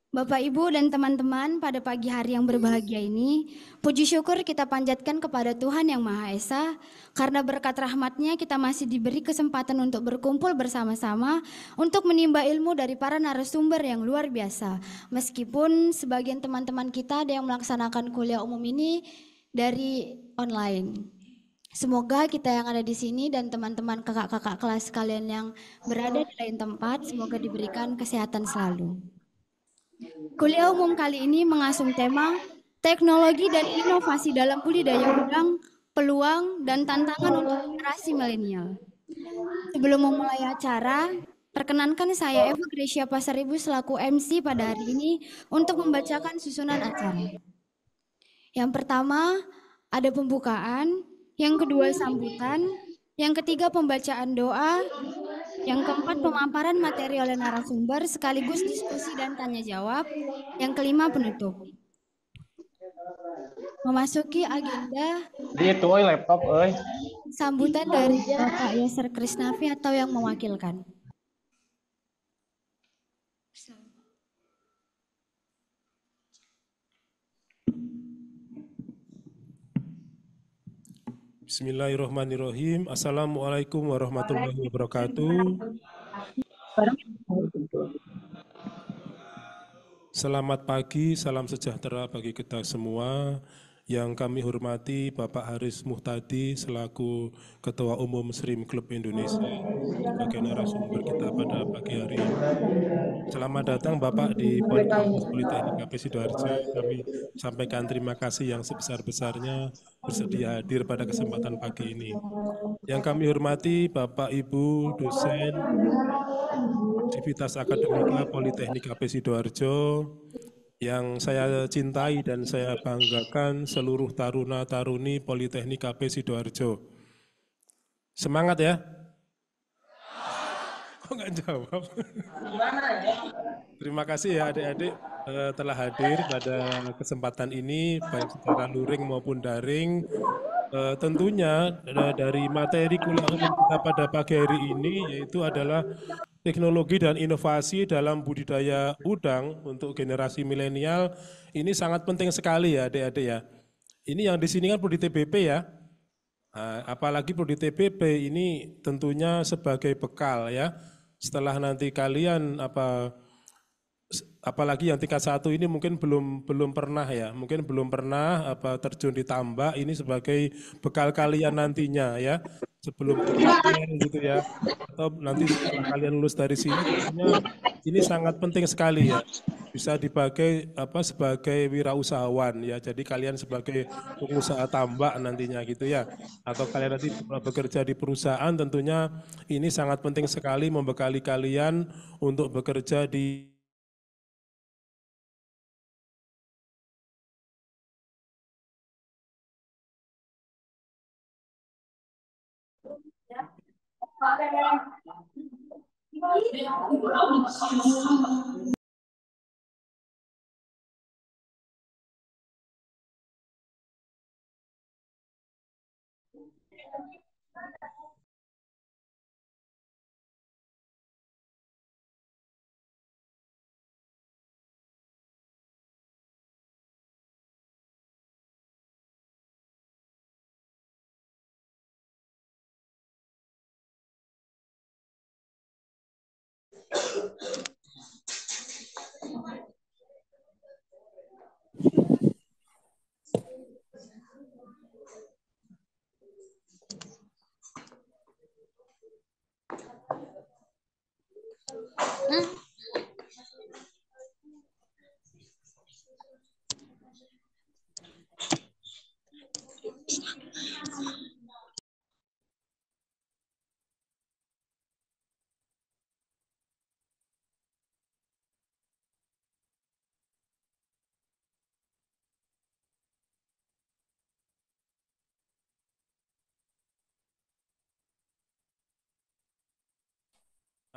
Bapak, Ibu, dan teman-teman, pada pagi hari yang berbahagia ini, puji syukur kita panjatkan kepada Tuhan Yang Maha Esa, karena berkat rahmat-Nya kita masih diberi kesempatan untuk berkumpul bersama-sama untuk menimba ilmu dari para narasumber yang luar biasa. Meskipun sebagian teman-teman kita ada yang melaksanakan kuliah umum ini dari online. Semoga kita yang ada di sini dan teman-teman kakak-kakak kelas kalian yang berada di lain tempat, semoga diberikan kesehatan selalu. Kuliah umum kali ini mengasung tema teknologi dan inovasi dalam budidaya udang, peluang dan tantangan untuk generasi milenial. Sebelum memulai acara, perkenankan saya Eva Gracia Pasaribu selaku MC pada hari ini untuk membacakan susunan acara. Yang pertama ada pembukaan, yang kedua sambutan, yang ketiga pembacaan doa, yang keempat, pemaparan materi oleh narasumber sekaligus diskusi dan tanya jawab. Yang kelima, penutup. Memasuki agenda Itu laptop sambutan dari Bapak Yaser Krisnavi atau yang mewakilkan. Bismillahirrahmanirrahim. Assalamualaikum warahmatullahi wabarakatuh. Selamat pagi, salam sejahtera bagi kita semua. Yang kami hormati Bapak Haris Muhtadi selaku Ketua Umum SRIM Klub Indonesia sebagai narasumber kita pada pagi hari ini. Selamat datang Bapak di Polikampus Politeknik HP Sidoarjo. Kami sampaikan terima kasih yang sebesar-besarnya bersedia hadir pada kesempatan pagi ini. Yang kami hormati Bapak Ibu dosen Civitas Akademika Politeknik HP Sidoarjo, yang saya cintai dan saya banggakan seluruh taruna-taruni Politeknik HP Sidoarjo. Semangat ya. Kok nggak jawab? Terima kasih ya adik-adik telah hadir pada kesempatan ini baik secara luring maupun daring. Tentunya dari materi kuliah umum kita pada pagi hari ini yaitu adalah teknologi dan inovasi dalam budidaya udang untuk generasi milenial. Ini sangat penting sekali ya adik-adik ya. Ini yang di sini kan prodi TBP ya. Nah, apalagi prodi TBP ini tentunya sebagai bekal ya. Setelah nanti kalian apalagi yang tingkat 1 ini mungkin belum pernah ya, mungkin belum pernah terjun di tambak, ini sebagai bekal kalian nantinya ya, sebelum gitu ya, atau nanti setelah kalian lulus dari sini tentunya ini sangat penting sekali ya, bisa dipakai sebagai wirausahawan ya, jadi kalian sebagai pengusaha tambak nantinya gitu ya, atau kalian nanti bekerja di perusahaan, tentunya ini sangat penting sekali membekali kalian untuk bekerja di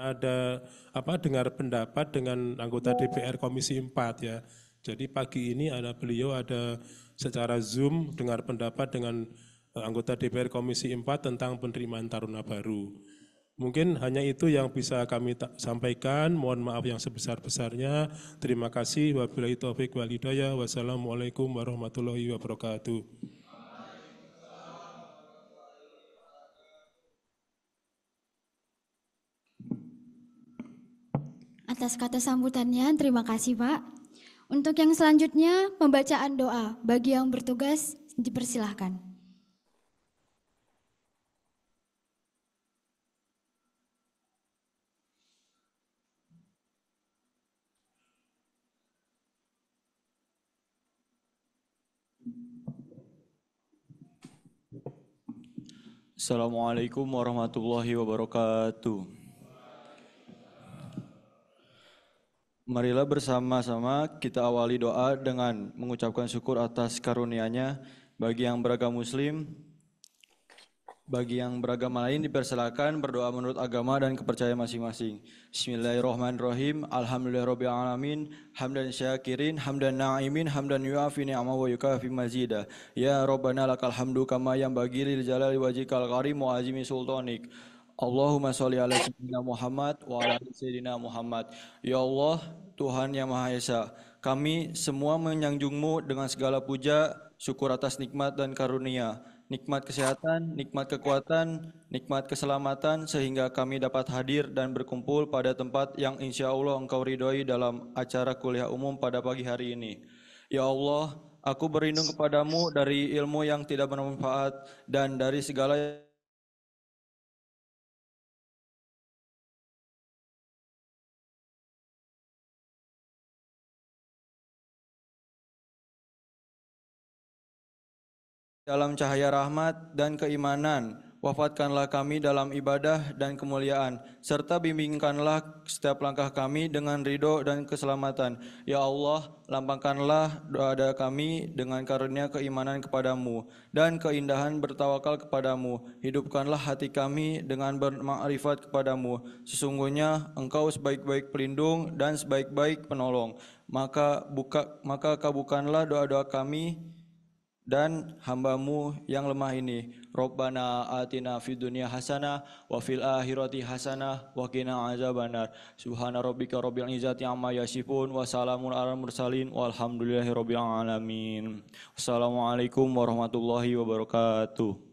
ada dengar pendapat dengan anggota DPR Komisi 4 ya. Jadi pagi ini beliau ada secara Zoom dengar pendapat dengan anggota DPR Komisi 4 tentang penerimaan taruna baru. Mungkin hanya itu yang bisa kami sampaikan. Mohon maaf yang sebesar-besarnya. Terima kasih. Wabillahi taufiq wal hidayah. Wassalamualaikum warahmatullahi wabarakatuh. Atas kata sambutannya, terima kasih Pak. Untuk yang selanjutnya, pembacaan doa. Bagi yang bertugas, dipersilahkan. Assalamualaikum warahmatullahi wabarakatuh. Marilah bersama-sama kita awali doa dengan mengucapkan syukur atas karunia-Nya bagi yang beragama Muslim. Bagi yang beragama lain dipersilakan berdoa menurut agama dan kepercayaan masing-masing. Bismillahirrahmanirrahim. Alhamdulillahirabbil alamin. Hamdan syakirin, hamdan na'imin, hamdan yu'afi ni'ama wa yukafi mazida. Ya Rabbana lakal hamdu kama yanbaghi lil jalali wajhikal karim wa azimi sultanik. Allahumma sholli ala sayyidina Muhammad wa ala ali sayyidina Muhammad. Ya Allah, Tuhan yang Maha Esa, kami semua menyanjung-Mu dengan segala puja, syukur atas nikmat dan karunia. Nikmat kesehatan, nikmat kekuatan, nikmat keselamatan sehingga kami dapat hadir dan berkumpul pada tempat yang insya Allah Engkau ridhoi dalam acara kuliah umum pada pagi hari ini. Ya Allah, aku berlindung kepadamu dari ilmu yang tidak bermanfaat dan dari segala dalam cahaya rahmat dan keimanan. Wafatkanlah kami dalam ibadah dan kemuliaan, serta bimbingkanlah setiap langkah kami dengan ridho dan keselamatan. Ya Allah, lapangkanlah doa kami dengan karunia keimanan kepadamu dan keindahan bertawakal kepadamu. Hidupkanlah hati kami dengan bermakrifat kepadamu. Sesungguhnya Engkau sebaik-baik pelindung dan sebaik-baik penolong. Maka kabulkanlah doa-doa kami dan hamba-Mu yang lemah ini. Rabbana atina fid dunya hasanah wa fil akhirati hasanah wa qina azabannar. Subhana rabbika rabbil izzati amma yasifun wa salamun alal mursalin walhamdulillahi rabbil alamin. Wassalamualaikum warahmatullahi wabarakatuh.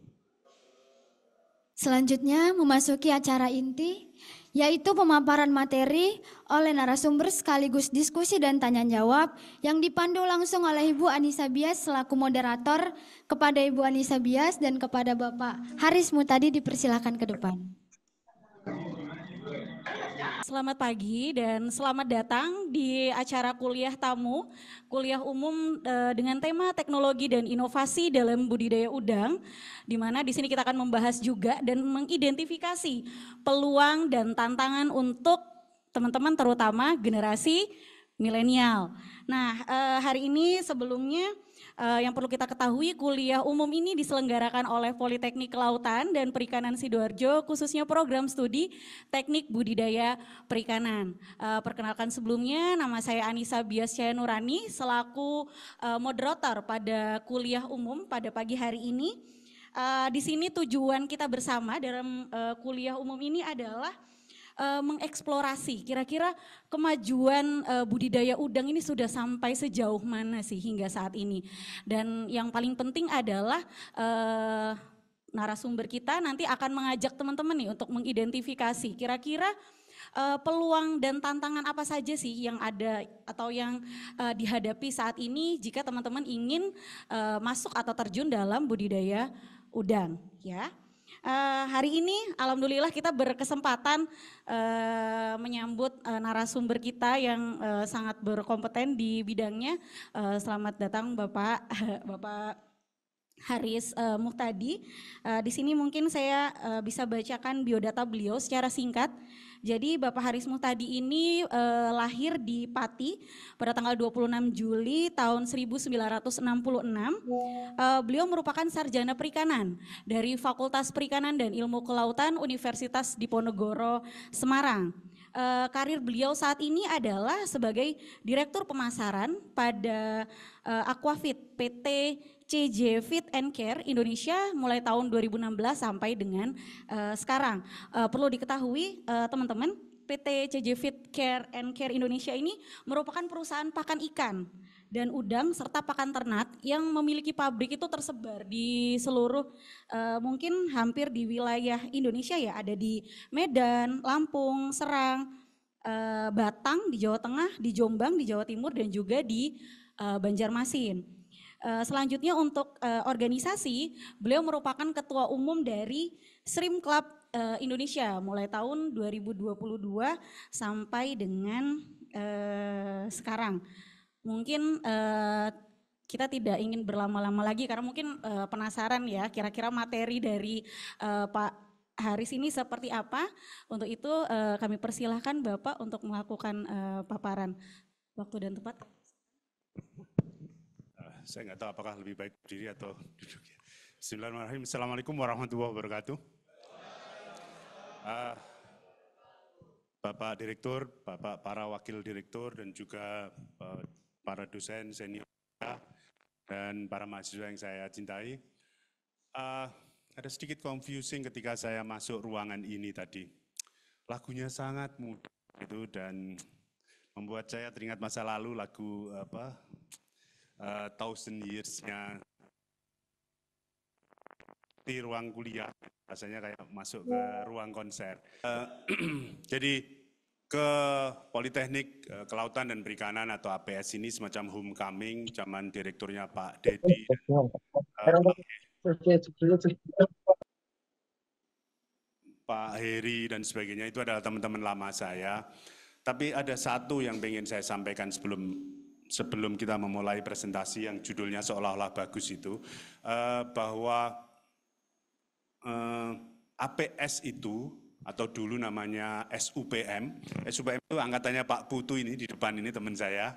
Selanjutnya memasuki acara inti, yaitu pemaparan materi oleh narasumber sekaligus diskusi dan tanya jawab yang dipandu langsung oleh Ibu Anissa Bias selaku moderator. Kepada Ibu Anissa Bias dan kepada Bapak Haris Muhtadi dipersilakan ke depan. Selamat pagi dan selamat datang di acara kuliah tamu, kuliah umum dengan tema teknologi dan inovasi dalam budidaya udang, di mana di sini kita akan membahas juga dan mengidentifikasi peluang dan tantangan untuk teman-teman terutama generasi milenial. Nah, hari ini sebelumnya yang perlu kita ketahui, kuliah umum ini diselenggarakan oleh Politeknik Kelautan dan Perikanan Sidoarjo, khususnya program studi Teknik Budidaya Perikanan. Perkenalkan sebelumnya, nama saya Anissa Bias Nurani selaku moderator pada kuliah umum pada pagi hari ini. Di sini tujuan kita bersama dalam kuliah umum ini adalah mengeksplorasi kira-kira kemajuan budidaya udang ini sudah sampai sejauh mana sih hingga saat ini. Dan yang paling penting adalah narasumber kita nanti akan mengajak teman-teman nih untuk mengidentifikasi kira-kira peluang dan tantangan apa saja sih yang ada atau yang dihadapi saat ini jika teman-teman ingin masuk atau terjun dalam budidaya udang, ya. Hari ini alhamdulillah kita berkesempatan menyambut narasumber kita yang sangat berkompeten di bidangnya. Selamat datang Bapak Haris Muhtadi. Di sini mungkin saya bisa bacakan biodata beliau secara singkat. Jadi Bapak Haris Muhtadi ini lahir di Pati pada tanggal 26 Juli tahun 1966. Beliau merupakan sarjana perikanan dari Fakultas Perikanan dan Ilmu Kelautan Universitas Diponegoro, Semarang. karir beliau saat ini adalah sebagai Direktur Pemasaran pada Aquafit PT CJ Fit and Care Indonesia mulai tahun 2016 sampai dengan sekarang. Perlu diketahui teman-teman, PT CJ Fit Care and Care Indonesia ini merupakan perusahaan pakan ikan dan udang serta pakan ternak yang memiliki pabrik itu tersebar di seluruh mungkin hampir di wilayah Indonesia ya, ada di Medan, Lampung, Serang, Batang di Jawa Tengah, di Jombang di Jawa Timur dan juga di Banjarmasin. Selanjutnya untuk organisasi, beliau merupakan ketua umum dari Shrimp Club Indonesia mulai tahun 2022 sampai dengan sekarang. Mungkin kita tidak ingin berlama-lama lagi karena mungkin penasaran ya kira-kira materi dari Pak Haris ini seperti apa. Untuk itu kami persilahkan Bapak untuk melakukan paparan. Waktu dan tempat. Saya nggak tahu apakah lebih baik berdiri atau duduk. Bismillahirrahmanirrahim. Assalamualaikum warahmatullahi wabarakatuh. Bapak Direktur, Bapak para Wakil Direktur dan juga para dosen senior dan para mahasiswa yang saya cintai. Ada sedikit confusing ketika saya masuk ruangan ini tadi. Lagunya sangat mudah itu dan membuat saya teringat masa lalu lagu Thousand Years-nya di ruang kuliah, rasanya kayak masuk ke ruang konser. Jadi ke Politeknik Kelautan dan Perikanan atau APS ini semacam homecoming zaman direkturnya Pak Dedi, Pak Heri dan sebagainya, itu adalah teman-teman lama saya. Tapi ada satu yang ingin saya sampaikan sebelum kita memulai presentasi yang judulnya seolah-olah bagus itu, bahwa APS itu, atau dulu namanya SUPM itu angkatannya Pak Putu ini di depan ini teman saya,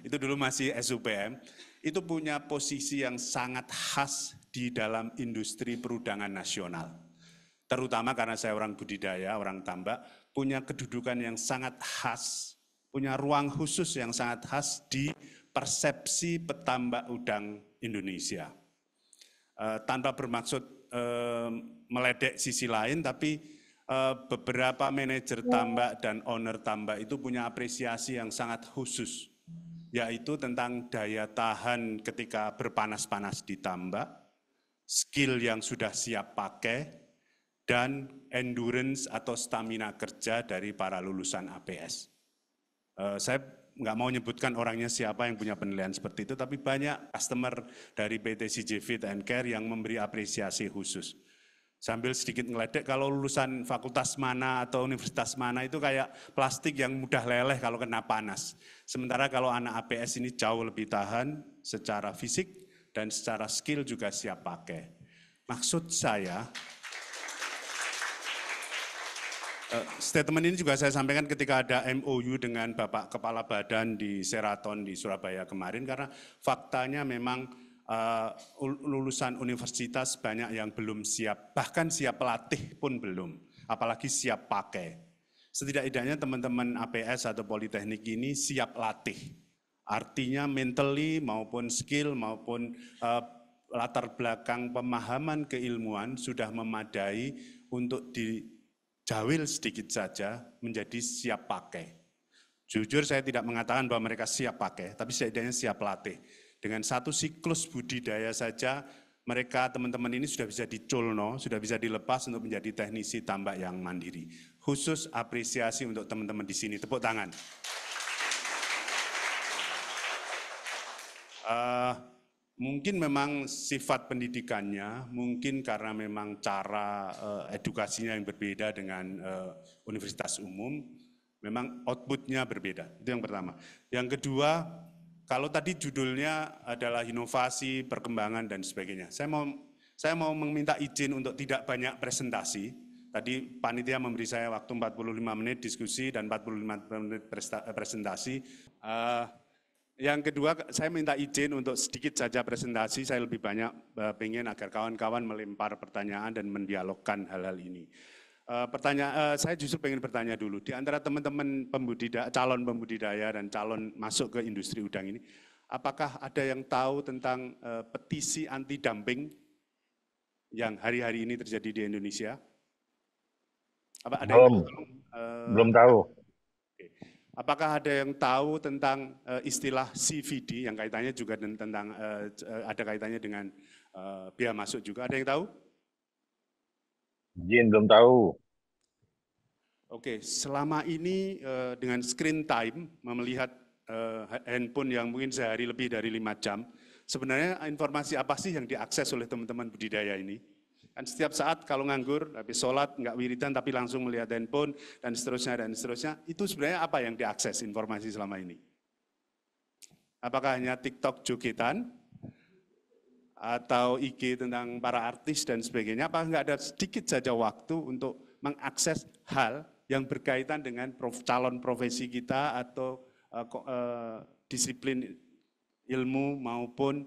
itu dulu masih SUPM, itu punya posisi yang sangat khas di dalam industri perudangan nasional. Terutama karena saya orang budidaya, orang tambak, punya kedudukan yang sangat khas, punya ruang khusus yang sangat khas di persepsi petambak udang Indonesia. Tanpa bermaksud meledek sisi lain, tapi beberapa manajer tambak dan owner tambak itu punya apresiasi yang sangat khusus, yaitu tentang daya tahan ketika berpanas-panas di tambak, skill yang sudah siap pakai, dan endurance atau stamina kerja dari para lulusan APS. Saya nggak mau menyebutkan orangnya siapa yang punya penilaian seperti itu, tapi banyak customer dari PT CJ Fit and Care yang memberi apresiasi khusus. Sambil sedikit ngeledek, kalau lulusan fakultas mana atau universitas mana itu kayak plastik yang mudah leleh kalau kena panas. Sementara kalau anak APS ini jauh lebih tahan secara fisik dan secara skill juga siap pakai. Maksud saya, statement ini juga saya sampaikan ketika ada MOU dengan Bapak Kepala Badan di Sheraton di Surabaya kemarin, karena faktanya memang lulusan universitas banyak yang belum siap, bahkan siap pelatih pun belum, apalagi siap pakai. Setidak-tidaknya teman-teman APS atau Politeknik ini siap latih, artinya mentally maupun skill maupun latar belakang pemahaman keilmuan sudah memadai untuk dijawil sedikit saja menjadi siap pakai. Jujur saya tidak mengatakan bahwa mereka siap pakai, tapi setidaknya siap latih. Dengan satu siklus budidaya saja, mereka teman-teman ini sudah bisa diculno, sudah bisa dilepas untuk menjadi teknisi tambak yang mandiri. Khusus apresiasi untuk teman-teman di sini, tepuk tangan. Mungkin memang sifat pendidikannya, mungkin karena memang cara edukasinya yang berbeda dengan universitas umum, memang outputnya berbeda, itu yang pertama. Yang kedua, kalau tadi judulnya adalah inovasi, perkembangan, dan sebagainya. Saya mau meminta izin untuk tidak banyak presentasi. Tadi panitia memberi saya waktu 45 menit diskusi dan 45 menit presentasi. Yang kedua, saya minta izin untuk sedikit saja presentasi. Saya lebih banyak ingin agar kawan-kawan melempar pertanyaan dan mendialogkan hal-hal ini. Saya justru pengen bertanya dulu, di antara teman-teman calon pembudidaya dan calon masuk ke industri udang ini, apakah ada yang tahu tentang petisi anti dumping yang hari-hari ini terjadi di Indonesia? Apa ada yang Belum tahu. Apakah ada yang tahu tentang istilah CVD yang kaitannya juga tentang ada kaitannya dengan biaya masuk juga? Ada yang tahu? Izin, belum tahu. Oke, selama ini dengan screen time, melihat handphone yang mungkin sehari lebih dari 5 jam, sebenarnya informasi apa sih yang diakses oleh teman-teman budidaya ini? Kan setiap saat kalau nganggur, habis sholat, nggak wiridan, tapi langsung melihat handphone, dan seterusnya, itu sebenarnya apa yang diakses informasi selama ini? Apakah hanya TikTok jogetan, atau IG tentang para artis dan sebagainya, apakah nggak ada sedikit saja waktu untuk mengakses hal yang berkaitan dengan calon profesi kita atau disiplin ilmu maupun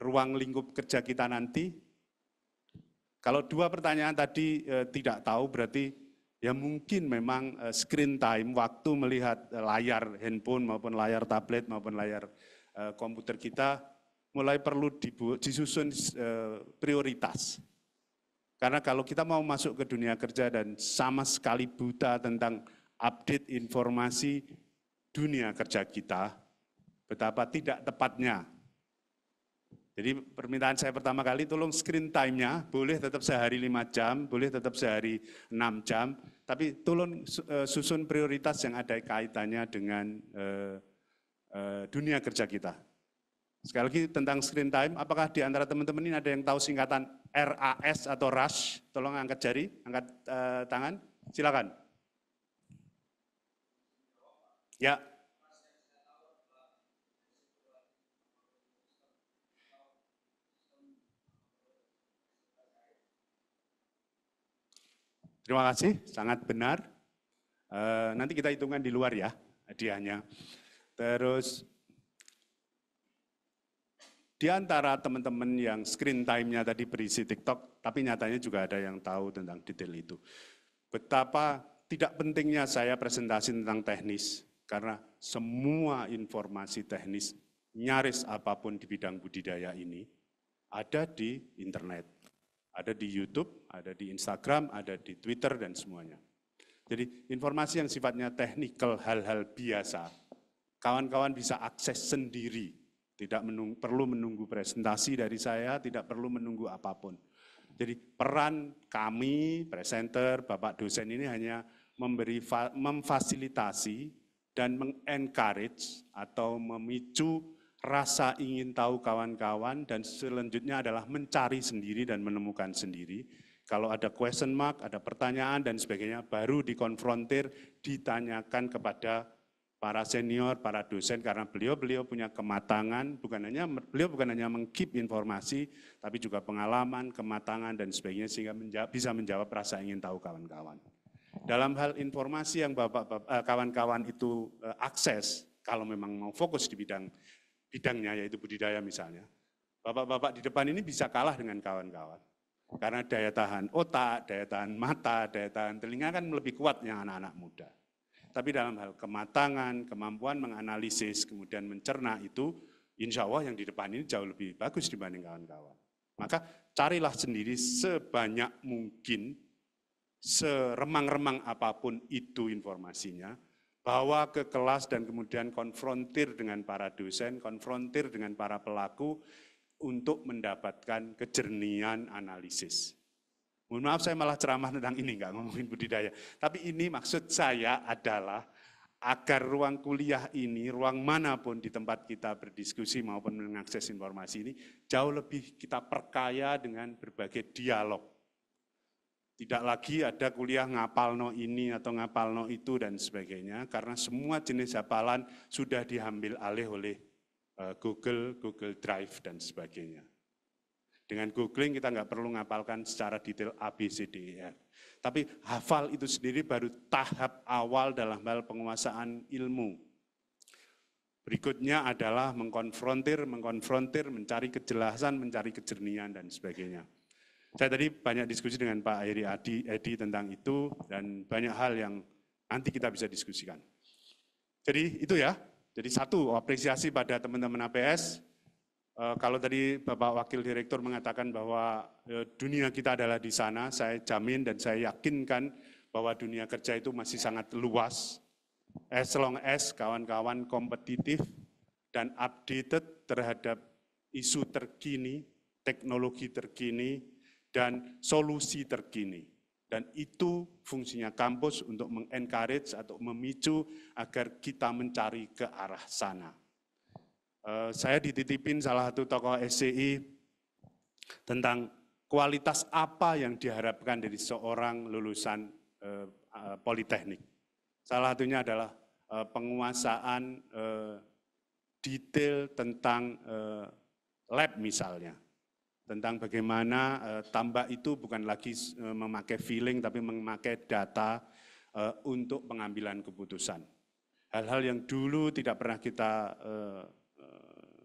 ruang lingkup kerja kita nanti? Kalau dua pertanyaan tadi tidak tahu, berarti ya mungkin memang screen time, waktu melihat layar handphone maupun layar tablet maupun layar komputer kita mulai perlu disusun prioritas. Karena kalau kita mau masuk ke dunia kerja dan sama sekali buta tentang update informasi dunia kerja kita, betapa tidak tepatnya. Jadi permintaan saya pertama kali, tolong screen time-nya, boleh tetap sehari 5 jam, boleh tetap sehari 6 jam, tapi tolong susun prioritas yang ada kaitannya dengan dunia kerja kita. Sekali lagi tentang screen time, apakah di antara teman-teman ini ada yang tahu singkatan RAS atau RAS? Tolong angkat jari, angkat tangan, silakan. Ya. Terima kasih, sangat benar. Nanti kita hitungkan di luar ya, hadiahnya. Terus, di antara teman-teman yang screen time-nya tadi berisi TikTok, tapi nyatanya juga ada yang tahu tentang detail itu. Betapa tidak pentingnya saya presentasi tentang teknis, karena semua informasi teknis, nyaris apapun di bidang budidaya ini, ada di internet. Ada di YouTube, ada di Instagram, ada di Twitter, dan semuanya. Jadi informasi yang sifatnya teknikal, hal-hal biasa, kawan-kawan bisa akses sendiri, tidak perlu menunggu presentasi dari saya, tidak perlu menunggu apapun. Jadi peran kami, presenter, Bapak dosen ini hanya memfasilitasi dan mengencourage atau memicu rasa ingin tahu kawan-kawan, dan selanjutnya adalah mencari sendiri dan menemukan sendiri. Kalau ada question mark, ada pertanyaan dan sebagainya, baru dikonfrontir, ditanyakan kepada para senior, para dosen, karena beliau punya kematangan, beliau bukan hanya meng-keep informasi, tapi juga pengalaman, kematangan dan sebagainya, sehingga bisa menjawab rasa ingin tahu kawan-kawan. Dalam hal informasi yang kawan-kawan itu akses, kalau memang mau fokus di bidangnya, yaitu budidaya misalnya, bapak-bapak di depan ini bisa kalah dengan kawan-kawan. Karena daya tahan otak, daya tahan mata, daya tahan telinga kan lebih kuat yang anak-anak muda. Tapi dalam hal kematangan, kemampuan menganalisis, kemudian mencerna itu, insya Allah yang di depan ini jauh lebih bagus dibanding kawan-kawan. Maka carilah sendiri sebanyak mungkin, seremang-remang apapun itu informasinya, bawa ke kelas dan kemudian konfrontir dengan para dosen, konfrontir dengan para pelaku untuk mendapatkan kejernihan analisis. Mohon maaf saya malah ceramah tentang ini, nggak ngomongin budidaya. Tapi ini maksud saya adalah agar ruang kuliah ini, ruang manapun di tempat kita berdiskusi maupun mengakses informasi ini, jauh lebih kita perkaya dengan berbagai dialog. Tidak lagi ada kuliah ngapalno ini atau ngapalno itu dan sebagainya, karena semua jenis hafalan sudah diambil alih oleh Google Drive dan sebagainya. Dengan googling kita nggak perlu ngapalkan secara detail A, B, C, D, E, F. Tapi hafal itu sendiri baru tahap awal dalam hal penguasaan ilmu. Berikutnya adalah mengkonfrontir, mencari kejelasan, mencari kejernihan dan sebagainya. Saya tadi banyak diskusi dengan Pak Heri Edi tentang itu dan banyak hal yang nanti kita bisa diskusikan. Jadi itu ya, jadi satu apresiasi pada teman-teman APS. Kalau tadi Bapak Wakil Direktur mengatakan bahwa dunia kita adalah di sana, saya jamin dan saya yakinkan bahwa dunia kerja itu masih sangat luas. As long as kawan-kawan kompetitif dan updated terhadap isu terkini, teknologi terkini, dan solusi terkini. Dan itu fungsinya kampus untuk mengencourage atau memicu agar kita mencari ke arah sana. Saya dititipin salah satu tokoh SCI tentang kualitas apa yang diharapkan dari seorang lulusan politeknik. Salah satunya adalah penguasaan detail tentang lab misalnya. Tentang bagaimana tambak itu bukan lagi memakai feeling, tapi memakai data untuk pengambilan keputusan. Hal-hal yang dulu tidak pernah kita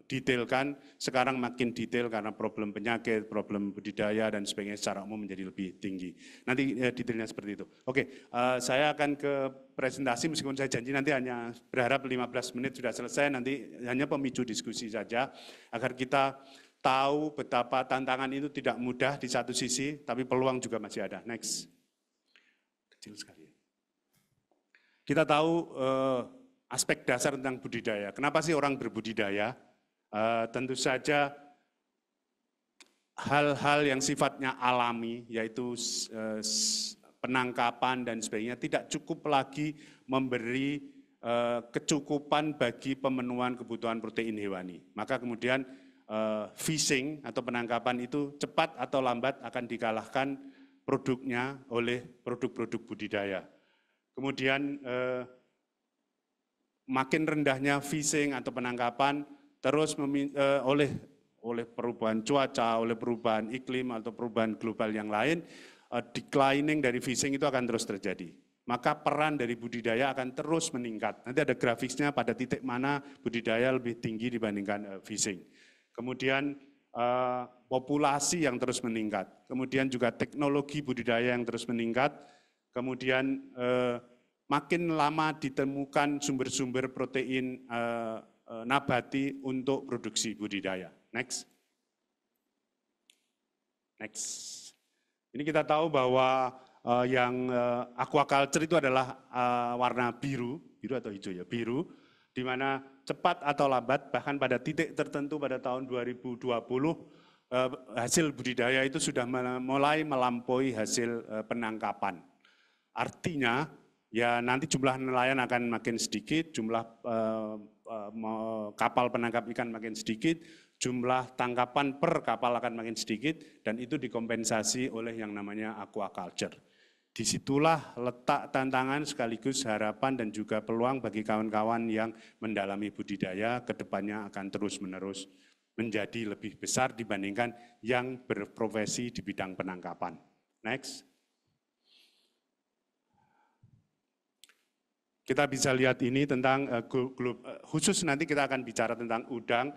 detailkan, sekarang makin detail karena problem penyakit, problem budidaya, dan sebagainya secara umum menjadi lebih tinggi. Nanti detailnya seperti itu. Oke, saya akan ke presentasi, meskipun saya janji nanti hanya berharap 15 menit sudah selesai, nanti hanya pemicu diskusi saja, agar kita tahu betapa tantangan itu tidak mudah di satu sisi, tapi peluang juga masih ada. Next. Kecil sekali. Kita tahu aspek dasar tentang budidaya. Kenapa sih orang berbudidaya? Tentu saja hal-hal yang sifatnya alami, yaitu penangkapan dan sebagainya, tidak cukup lagi memberi kecukupan bagi pemenuhan kebutuhan protein hewani. Maka kemudian fishing atau penangkapan itu cepat atau lambat akan dikalahkan produknya oleh produk-produk budidaya. Kemudian makin rendahnya fishing atau penangkapan terus oleh perubahan cuaca, oleh perubahan iklim atau perubahan global yang lain, declining dari fishing itu akan terus terjadi. Maka peran dari budidaya akan terus meningkat. Nanti ada grafisnya pada titik mana budidaya lebih tinggi dibandingkan fishing. Kemudian populasi yang terus meningkat, kemudian juga teknologi budidaya yang terus meningkat, kemudian makin lama ditemukan sumber-sumber protein nabati untuk produksi budidaya. Next. Next. Ini kita tahu bahwa yang aquaculture itu adalah warna biru atau hijau ya, biru, di mana cepat atau lambat, bahkan pada titik tertentu pada tahun 2020, hasil budidaya itu sudah mulai melampaui hasil penangkapan. Artinya, ya nanti jumlah nelayan akan makin sedikit, jumlah kapal penangkap ikan makin sedikit, jumlah tangkapan per kapal akan makin sedikit, dan itu dikompensasi oleh yang namanya aquaculture. Disitulah letak tantangan sekaligus harapan dan juga peluang bagi kawan-kawan yang mendalami budidaya, ke depannya akan terus-menerus menjadi lebih besar dibandingkan yang berprofesi di bidang penangkapan. Next. Kita bisa lihat ini tentang khusus nanti kita akan bicara tentang udang.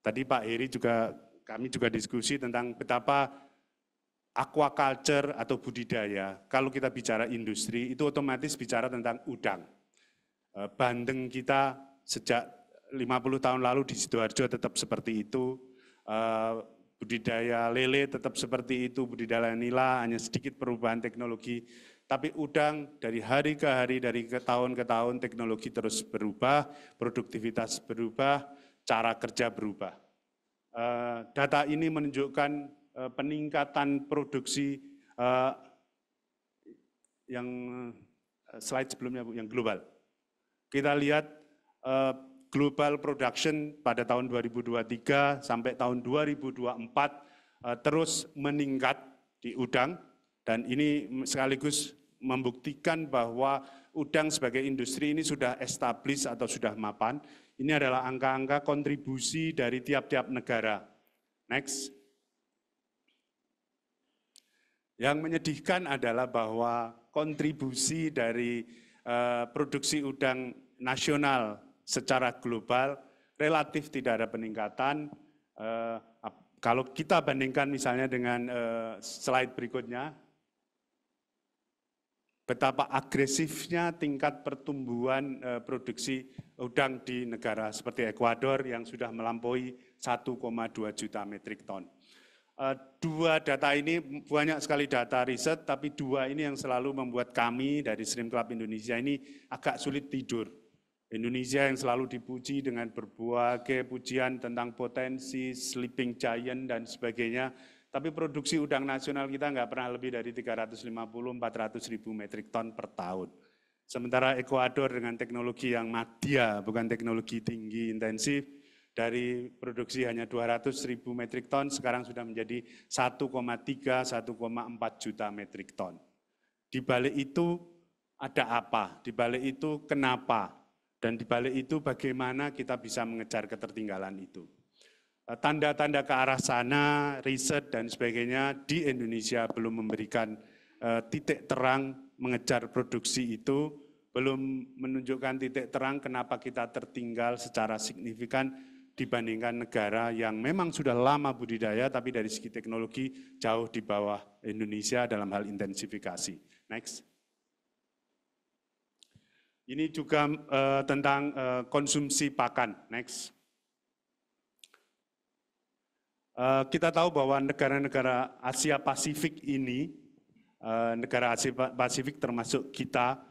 Tadi Pak Heri juga, kami juga diskusi tentang betapa aquaculture atau budidaya, kalau kita bicara industri, itu otomatis bicara tentang udang. Bandeng kita sejak 50 tahun lalu di Sidoarjo tetap seperti itu, budidaya lele tetap seperti itu, budidaya nila hanya sedikit perubahan teknologi, tapi udang dari hari ke hari, dari tahun ke tahun, teknologi terus berubah, produktivitas berubah, cara kerja berubah. Data ini menunjukkan peningkatan produksi yang slide sebelumnya Bu, yang global. Kita lihat global production pada tahun 2023 sampai tahun 2024 terus meningkat di udang, dan ini sekaligus membuktikan bahwa udang sebagai industri ini sudah established atau sudah mapan. Ini adalah angka-angka kontribusi dari tiap-tiap negara. Next. Yang menyedihkan adalah bahwa kontribusi dari produksi udang nasional secara global relatif tidak ada peningkatan. Kalau kita bandingkan misalnya dengan slide berikutnya, betapa agresifnya tingkat pertumbuhan produksi udang di negara seperti Ekuador yang sudah melampaui 1,2 juta metrik ton. Dua data ini, banyak sekali data riset, tapi dua ini yang selalu membuat kami dari Shrimp Club Indonesia ini agak sulit tidur. Indonesia yang selalu dipuji dengan berbagai pujian tentang potensi, sleeping giant dan sebagainya, tapi produksi udang nasional kita nggak pernah lebih dari 350-400 ribu metrik ton per tahun. Sementara Ekuador dengan teknologi yang madya, bukan teknologi tinggi intensif, dari produksi hanya 200 ribu metrik ton, sekarang sudah menjadi 1,3-1,4 juta metrik ton. Di balik itu ada apa? Di balik itu kenapa? Dan di balik itu bagaimana kita bisa mengejar ketertinggalan itu? Tanda-tanda ke arah sana, riset dan sebagainya di Indonesia belum memberikan titik terang mengejar produksi itu, belum menunjukkan titik terang kenapa kita tertinggal secara signifikan dibandingkan negara yang memang sudah lama budidaya, tapi dari segi teknologi jauh di bawah Indonesia dalam hal intensifikasi. Next. Ini juga tentang konsumsi pakan. Next. Kita tahu bahwa negara-negara Asia Pasifik ini, negara Asia Pasifik termasuk kita,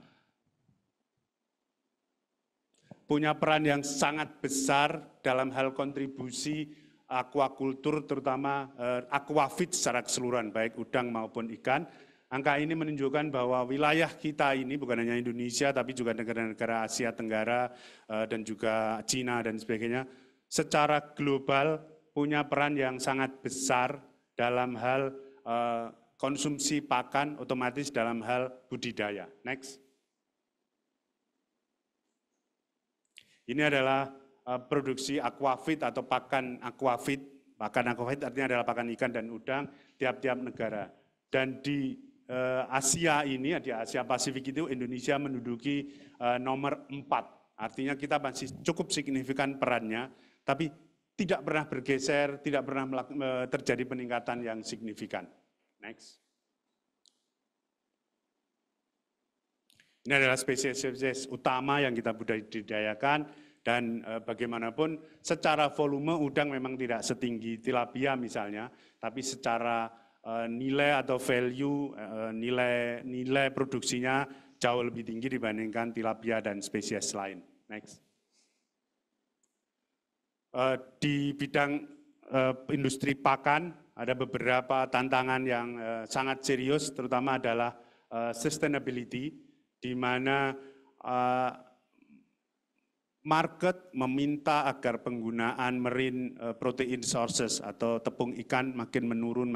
punya peran yang sangat besar dalam hal kontribusi aquakultur, terutama aquafeed secara keseluruhan, baik udang maupun ikan. Angka ini menunjukkan bahwa wilayah kita ini bukan hanya Indonesia, tapi juga negara-negara Asia Tenggara dan juga Cina dan sebagainya, secara global punya peran yang sangat besar dalam hal konsumsi pakan, otomatis dalam hal budidaya. Next. Ini adalah produksi aquafeed atau pakan aquafeed. Pakan aquafeed artinya adalah pakan ikan dan udang tiap-tiap negara. Dan di Asia ini, di Asia Pasifik itu Indonesia menduduki nomor 4. Artinya kita masih cukup signifikan perannya, tapi tidak pernah bergeser, tidak pernah terjadi peningkatan yang signifikan. Next. Ini adalah spesies-spesies utama yang kita budidayakan, dan bagaimanapun secara volume udang memang tidak setinggi tilapia misalnya, tapi secara nilai atau value, nilai produksinya jauh lebih tinggi dibandingkan tilapia dan spesies lain. Next. Di bidang industri pakan ada beberapa tantangan yang sangat serius, terutama adalah sustainability, di mana market meminta agar penggunaan marine protein sources atau tepung ikan makin menurun,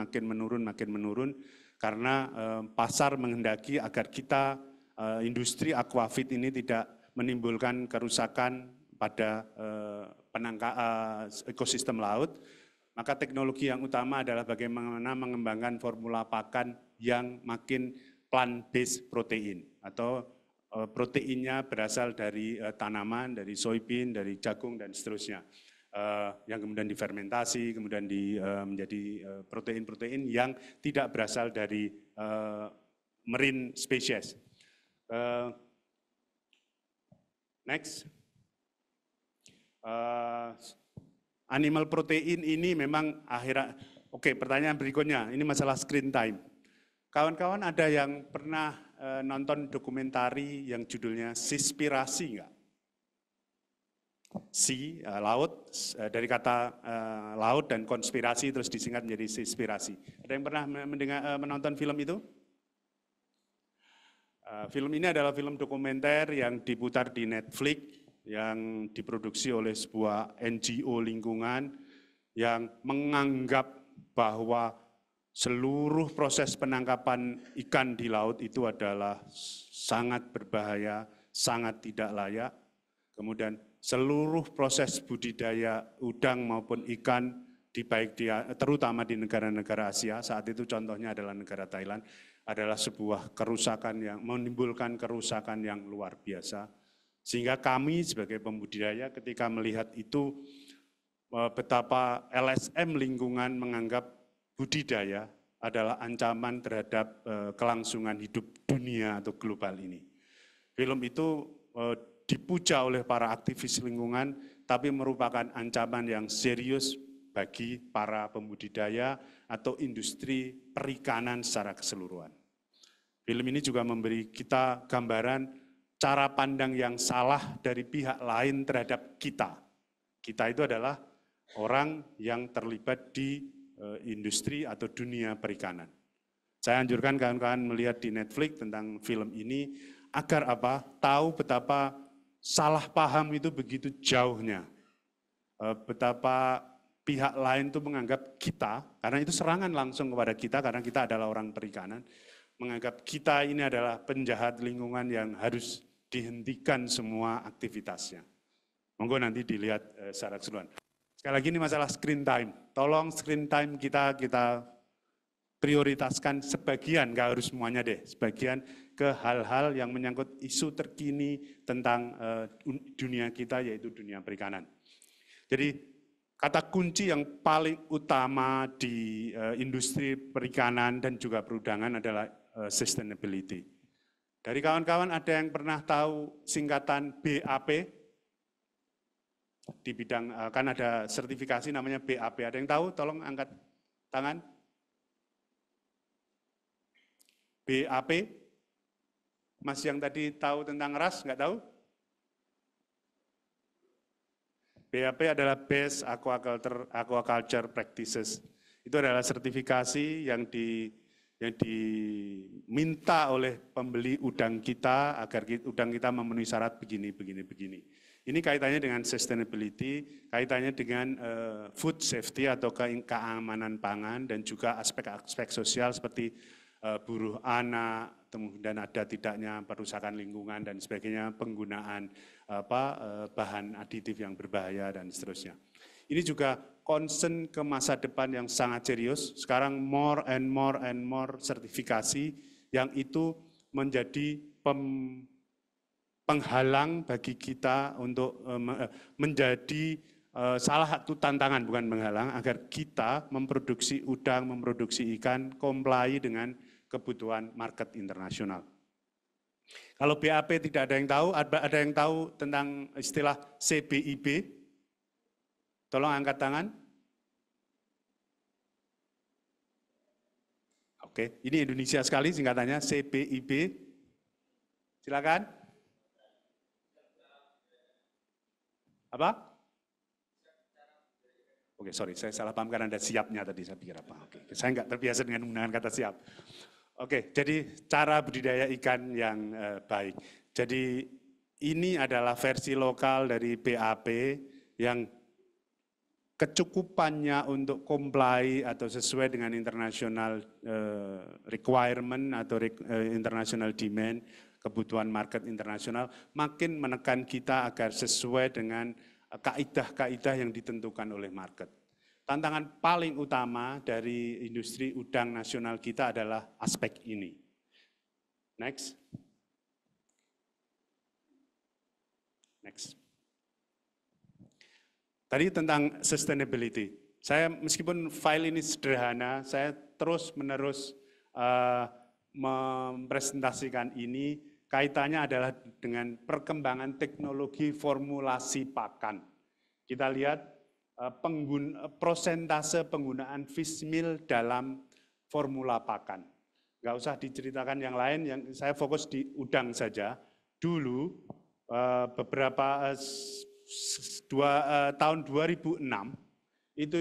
karena pasar menghendaki agar kita industri aquafeed ini tidak menimbulkan kerusakan pada ekosistem laut. Maka teknologi yang utama adalah bagaimana mengembangkan formula pakan yang makin plant-based protein, atau proteinnya berasal dari tanaman, dari soybean, dari jagung, dan seterusnya. Yang kemudian difermentasi, kemudian menjadi protein-protein yang tidak berasal dari marine species. Next. Animal protein ini memang oke, pertanyaan berikutnya, ini masalah screen time. Kawan-kawan ada yang pernah nonton dokumentari yang judulnya Seaspirasi enggak? Laut, dari kata laut dan konspirasi terus disingkat menjadi Seaspirasi. Ada yang pernah menonton film itu? Film ini adalah film dokumenter yang diputar di Netflix, yang diproduksi oleh sebuah NGO lingkungan yang menganggap bahwa seluruh proses penangkapan ikan di laut itu adalah sangat berbahaya, sangat tidak layak. Kemudian seluruh proses budidaya udang maupun ikan, terutama di negara-negara Asia, saat itu contohnya adalah negara Thailand, adalah sebuah kerusakan yang menimbulkan kerusakan yang luar biasa. Sehingga kami sebagai pembudidaya ketika melihat itu betapa LSM lingkungan menganggap budidaya adalah ancaman terhadap kelangsungan hidup dunia atau global ini. Film itu dipuja oleh para aktivis lingkungan, tapi merupakan ancaman yang serius bagi para pembudidaya atau industri perikanan secara keseluruhan. Film ini juga memberi kita gambaran cara pandang yang salah dari pihak lain terhadap kita. Kita itu adalah orang yang terlibat di industri atau dunia perikanan. Saya anjurkan kawan-kawan melihat di Netflix tentang film ini, agar apa? Tahu betapa salah paham itu begitu jauhnya. Betapa pihak lain itu menganggap kita, karena itu serangan langsung kepada kita, karena kita adalah orang perikanan, menganggap kita ini adalah penjahat lingkungan yang harus dihentikan semua aktivitasnya. Monggo nanti dilihat secara keseluruhan. Sekali lagi ini masalah screen time. Tolong screen time kita prioritaskan sebagian, nggak harus semuanya deh, sebagian ke hal-hal yang menyangkut isu terkini tentang dunia kita, yaitu dunia perikanan. Jadi kata kunci yang paling utama di industri perikanan dan juga perundangan adalah sustainability. Dari kawan-kawan ada yang pernah tahu singkatan BAP? Di bidang, kan ada sertifikasi namanya BAP, ada yang tahu? Tolong angkat tangan. BAP, Mas yang tadi tahu tentang RAS, nggak tahu? BAP adalah Best Aquaculture Practices. Itu adalah sertifikasi yang diminta oleh pembeli udang kita agar udang kita memenuhi syarat begini. Ini kaitannya dengan sustainability, kaitannya dengan food safety atau keamanan pangan, dan juga aspek-aspek sosial seperti buruh anak, dan ada tidaknya perusakan lingkungan dan sebagainya, penggunaan bahan aditif yang berbahaya dan seterusnya. Ini juga concern ke masa depan yang sangat serius. Sekarang more and more sertifikasi yang itu menjadi penghalang bagi kita untuk menjadi salah satu tantangan, bukan menghalang, agar kita memproduksi udang, memproduksi ikan, comply dengan kebutuhan market internasional. Kalau BAP tidak ada yang tahu, ada yang tahu tentang istilah CBIB? Tolong angkat tangan. Oke, ini Indonesia sekali singkatannya, CBIB. Silakan. Apa? Oke, sorry, saya salah paham karena ada siapnya tadi, saya pikir apa. Oke, saya nggak terbiasa dengan menggunakan kata siap. Oke, jadi cara budidaya ikan yang baik. Jadi ini adalah versi lokal dari BAP yang kecukupannya untuk comply atau sesuai dengan international requirement atau international demand, kebutuhan market internasional, makin menekan kita agar sesuai dengan kaidah-kaidah yang ditentukan oleh market. Tantangan paling utama dari industri udang nasional kita adalah aspek ini. Next. Tadi tentang sustainability. Saya meskipun file ini sederhana, saya terus-menerus mempresentasikan ini, kaitannya adalah dengan perkembangan teknologi formulasi pakan. Kita lihat prosentase penggunaan fish meal dalam formula pakan. Nggak usah diceritakan yang lain, yang saya fokus di udang saja. Dulu beberapa tahun 2006 itu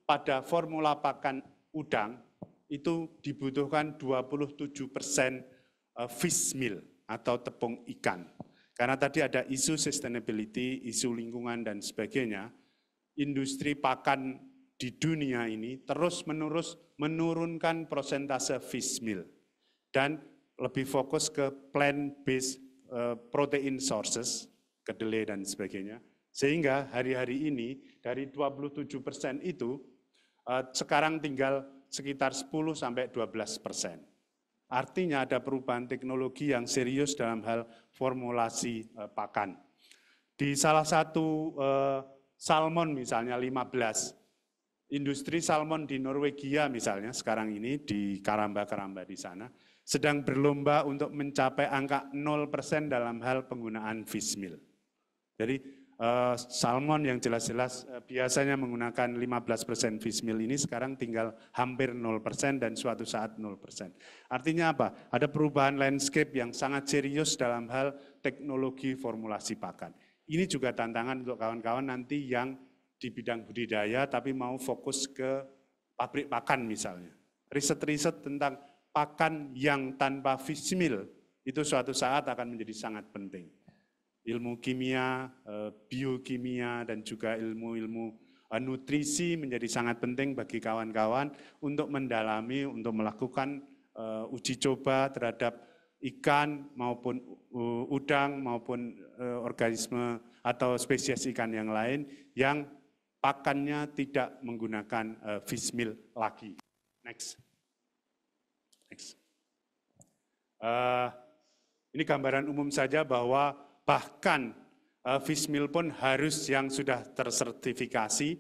pada formula pakan udang itu dibutuhkan 27% fish meal atau tepung ikan. Karena tadi ada isu sustainability, isu lingkungan dan sebagainya, industri pakan di dunia ini terus-menerus menurunkan persentase fish meal dan lebih fokus ke plant-based protein sources, kedelai dan sebagainya. Sehingga hari-hari ini dari 27% itu sekarang tinggal sekitar 10-12%. Artinya ada perubahan teknologi yang serius dalam hal formulasi pakan. Di salah satu salmon misalnya 15. Industri salmon di Norwegia misalnya sekarang ini di Karamba di sana sedang berlomba untuk mencapai angka 0% dalam hal penggunaan fish meal. Jadi salmon yang jelas-jelas biasanya menggunakan 15% fish meal ini sekarang tinggal hampir 0% dan suatu saat 0%. Artinya apa? Ada perubahan landscape yang sangat serius dalam hal teknologi formulasi pakan. Ini juga tantangan untuk kawan-kawan nanti yang di bidang budidaya tapi mau fokus ke pabrik pakan misalnya. Riset-riset tentang pakan yang tanpa fish meal itu suatu saat akan menjadi sangat penting. Ilmu kimia, biokimia, dan juga ilmu-ilmu nutrisi menjadi sangat penting bagi kawan-kawan untuk mendalami, untuk melakukan uji coba terhadap ikan maupun udang maupun organisme atau spesies ikan yang lain yang pakannya tidak menggunakan fish meal lagi. Next. Ini gambaran umum saja bahwa bahkan fish meal pun harus yang sudah tersertifikasi,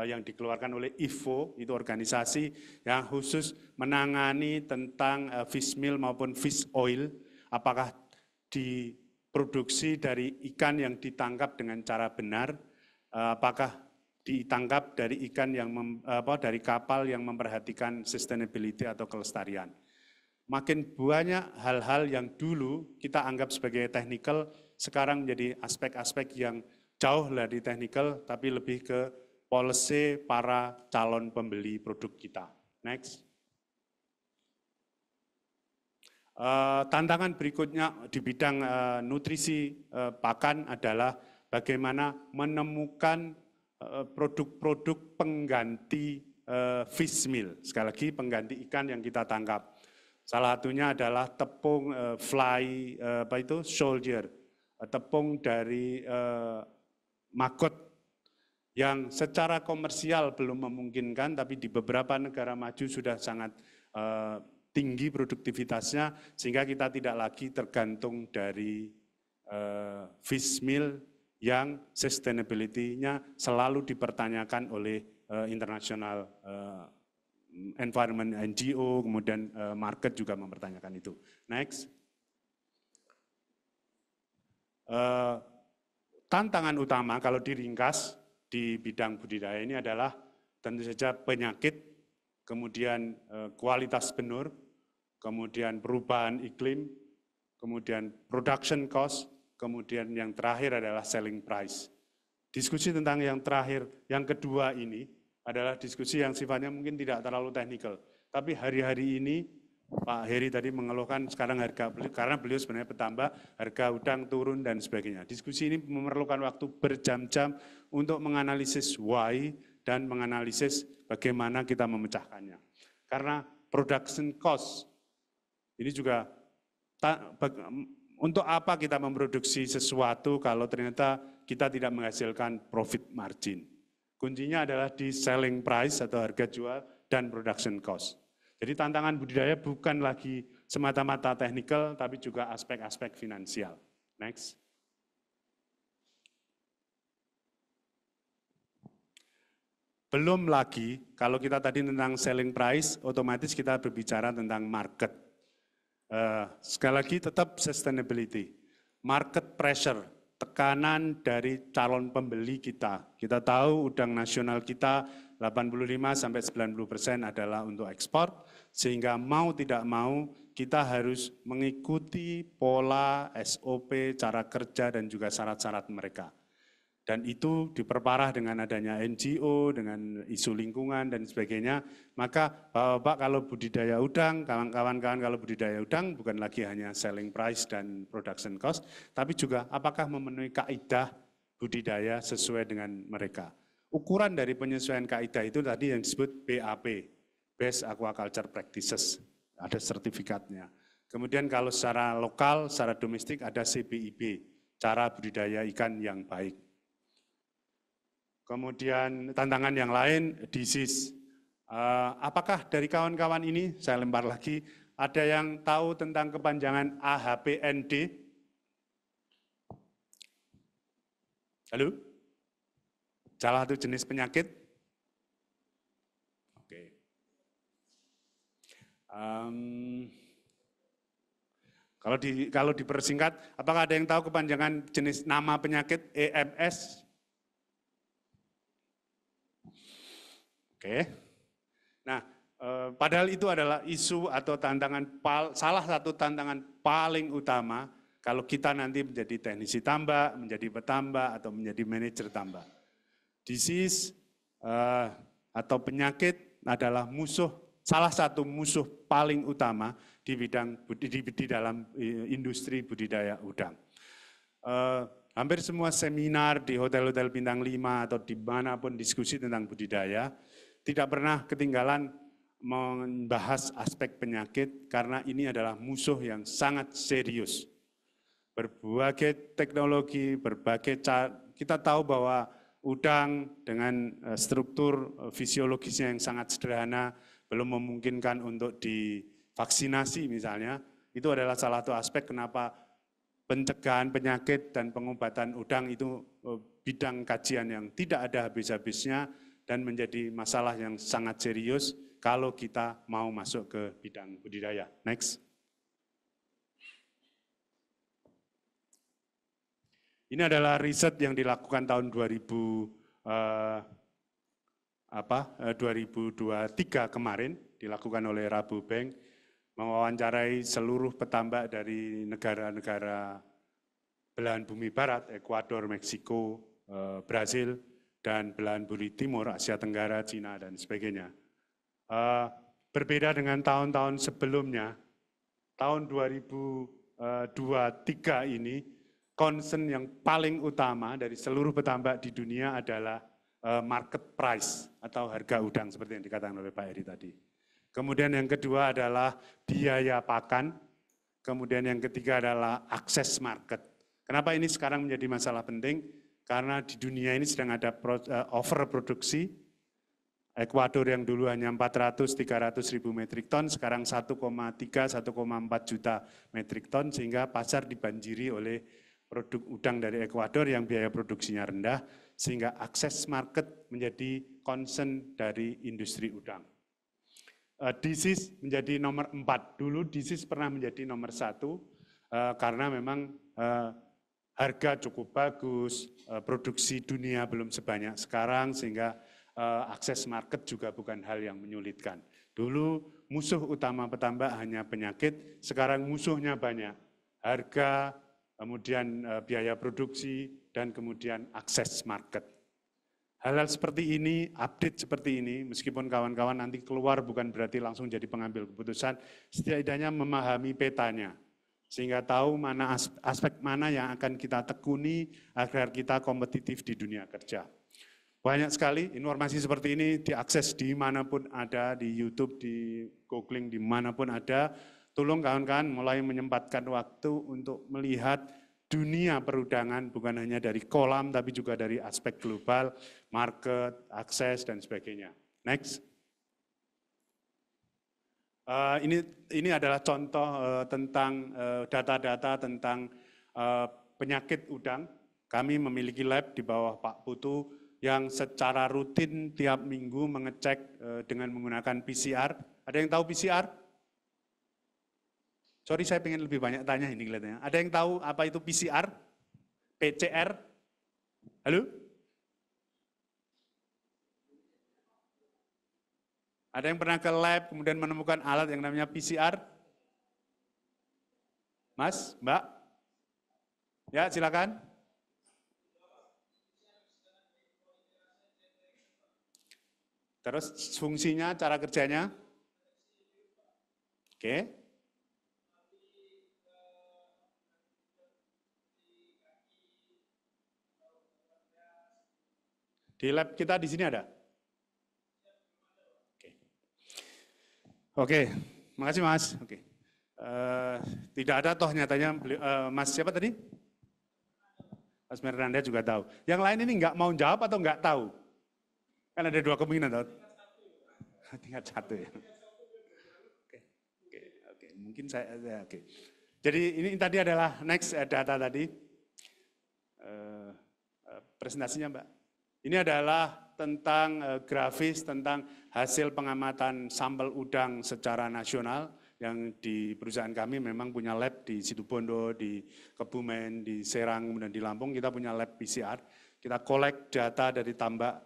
yang dikeluarkan oleh IFO, itu organisasi yang khusus menangani tentang fish meal maupun fish oil, apakah diproduksi dari ikan yang ditangkap dengan cara benar, apakah ditangkap dari ikan yang dari kapal yang memperhatikan sustainability atau kelestarian. Makin banyak hal-hal yang dulu kita anggap sebagai technical, sekarang menjadi aspek-aspek yang jauh dari technical, tapi lebih ke policy para calon pembeli produk kita. Next. Tantangan berikutnya di bidang nutrisi pakan adalah bagaimana menemukan produk-produk pengganti fish meal. Sekali lagi pengganti ikan yang kita tangkap. Salah satunya adalah tepung soldier, tepung dari maggot yang secara komersial belum memungkinkan, tapi di beberapa negara maju sudah sangat tinggi produktivitasnya, sehingga kita tidak lagi tergantung dari fish meal yang sustainability-nya selalu dipertanyakan oleh internasional environment NGO, kemudian market juga mempertanyakan itu. Next. Tantangan utama kalau diringkas di bidang budidaya ini adalah tentu saja penyakit, kemudian kualitas benur, kemudian perubahan iklim, kemudian production cost, kemudian yang terakhir adalah selling price. Diskusi tentang yang terakhir, yang kedua ini adalah diskusi yang sifatnya mungkin tidak terlalu teknikal. Tapi hari-hari ini Pak Heri tadi mengeluhkan sekarang harga, karena beliau sebenarnya petambak, harga udang turun dan sebagainya. Diskusi ini memerlukan waktu berjam-jam untuk menganalisis why dan menganalisis bagaimana kita memecahkannya. Karena production cost, ini juga untuk apa kita memproduksi sesuatu kalau ternyata kita tidak menghasilkan profit margin. Kuncinya adalah di selling price atau harga jual dan production cost. Jadi tantangan budidaya bukan lagi semata-mata teknikal, tapi juga aspek-aspek finansial. Next. Belum lagi, kalau kita tadi tentang selling price, otomatis kita berbicara tentang market. Sekali lagi tetap sustainability. Market pressure, tekanan dari calon pembeli kita. Kita tahu udang nasional kita 85-90% adalah untuk ekspor, sehingga mau tidak mau kita harus mengikuti pola SOP, cara kerja, dan juga syarat-syarat mereka. Dan itu diperparah dengan adanya NGO, dengan isu lingkungan dan sebagainya. Maka Bapak kalau budidaya udang, kawan-kawan kalau budidaya udang bukan lagi hanya selling price dan production cost, tapi juga apakah memenuhi kaidah budidaya sesuai dengan mereka. Ukuran dari penyesuaian kaidah itu tadi yang disebut BAP, Best Aquaculture Practices, ada sertifikatnya. Kemudian kalau secara lokal, secara domestik ada CBIB, cara budidaya ikan yang baik. Kemudian tantangan yang lain, disease. Apakah dari kawan-kawan ini, saya lempar lagi, ada yang tahu tentang kepanjangan AHPND? Halo? salah satu jenis penyakit. Oke. Kalau dipersingkat, apakah ada yang tahu kepanjangan jenis nama penyakit EMS? Oke. Nah, padahal itu adalah isu atau salah satu tantangan paling utama kalau kita nanti menjadi teknisi tambak, menjadi petambak, atau menjadi manajer tambak. Disease atau penyakit adalah salah satu musuh paling utama di dalam industri budidaya udang. Hampir semua seminar di hotel-hotel bintang 5 atau dimanapun diskusi tentang budidaya, tidak pernah ketinggalan membahas aspek penyakit karena ini adalah musuh yang sangat serius. Berbagai teknologi, kita tahu bahwa udang dengan struktur fisiologisnya yang sangat sederhana, belum memungkinkan untuk divaksinasi misalnya, itu adalah salah satu aspek kenapa pencegahan penyakit dan pengobatan udang itu bidang kajian yang tidak ada habis-habisnya dan menjadi masalah yang sangat serius kalau kita mau masuk ke bidang budidaya. Next. Ini adalah riset yang dilakukan tahun 2023 kemarin, dilakukan oleh Rabobank, mewawancarai seluruh petambak dari negara-negara belahan bumi barat, Ekuador, Meksiko, Brasil, dan belahan bumi timur, Asia Tenggara, Cina, dan sebagainya. Berbeda dengan tahun-tahun sebelumnya, tahun 2023 ini, concern yang paling utama dari seluruh petambak di dunia adalah market price atau harga udang seperti yang dikatakan oleh Pak Heri tadi. Kemudian yang kedua adalah biaya pakan, kemudian yang ketiga adalah akses market. Kenapa ini sekarang menjadi masalah penting? Karena di dunia ini sedang ada overproduksi. Ekuador yang dulu hanya 400-300 ribu metrik ton, sekarang 1,3-1,4 juta metrik ton, sehingga pasar dibanjiri oleh produk udang dari Ekuador yang biaya produksinya rendah, sehingga akses market menjadi concern dari industri udang. Disease menjadi nomor 4. Dulu disease pernah menjadi nomor 1, karena memang harga cukup bagus, produksi dunia belum sebanyak sekarang, sehingga akses market juga bukan hal yang menyulitkan. Dulu musuh utama petambak hanya penyakit, sekarang musuhnya banyak. Harga, kemudian biaya produksi, dan kemudian akses market. Hal-hal seperti ini, update seperti ini, meskipun kawan-kawan nanti keluar bukan berarti langsung jadi pengambil keputusan, setidaknya memahami petanya, sehingga tahu mana aspek mana yang akan kita tekuni agar kita kompetitif di dunia kerja. Banyak sekali informasi seperti ini diakses dimanapun ada, di YouTube, di googling dimanapun ada. Tolong kawan-kawan mulai menyempatkan waktu untuk melihat dunia perudangan bukan hanya dari kolam tapi juga dari aspek global, market, akses, dan sebagainya. Next. Ini adalah contoh tentang data-data tentang penyakit udang. Kami memiliki lab di bawah Pak Putu yang secara rutin tiap minggu mengecek dengan menggunakan PCR. Ada yang tahu PCR? Sorry, saya pengen lebih banyak tanya ini kelihatannya. Ada yang tahu apa itu PCR? PCR? Halo? Ada yang pernah ke lab kemudian menemukan alat yang namanya PCR? Mas, Mbak? Ya, silakan. Terus fungsinya, cara kerjanya? Oke. Di lab kita di sini ada? Oke, makasih Mas. Oke. Tidak ada toh nyatanya, Mas siapa tadi? Mas Mernanda juga tahu. Yang lain ini nggak mau jawab atau nggak tahu? Kan ada 2 kemungkinan tahu. Tingkat 1 ya. Oke. Mungkin saya, oke. Jadi ini tadi adalah next data tadi. Presentasinya Mbak. Ini adalah tentang grafis, tentang hasil pengamatan sampel udang secara nasional yang di perusahaan kami memang punya lab di Situbondo, di Kebumen, di Serang, kemudian di Lampung kita punya lab PCR. Kita collect data dari tambak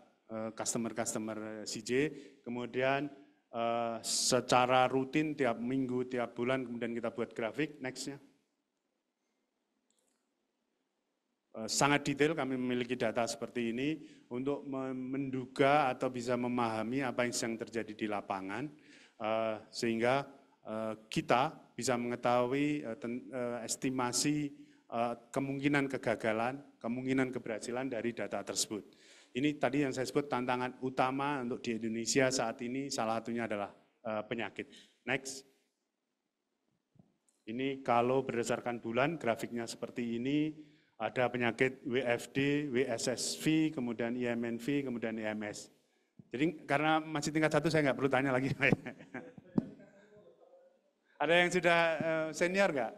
customer-customer CJ, kemudian secara rutin tiap minggu, tiap bulan, kemudian kita buat grafik. Next-nya. Sangat detail kami memiliki data seperti ini untuk menduga atau bisa memahami apa yang sedang terjadi di lapangan, sehingga kita bisa mengetahui estimasi kemungkinan kegagalan, kemungkinan keberhasilan dari data tersebut. Ini tadi yang saya sebut tantangan utama untuk di Indonesia saat ini, salah satunya adalah penyakit. Next. Ini kalau berdasarkan bulan, grafiknya seperti ini. Ada penyakit WFD, WSSV, kemudian IMNV, kemudian EMS. Jadi karena masih tingkat 1 saya nggak perlu tanya lagi. Ada yang sudah senior nggak?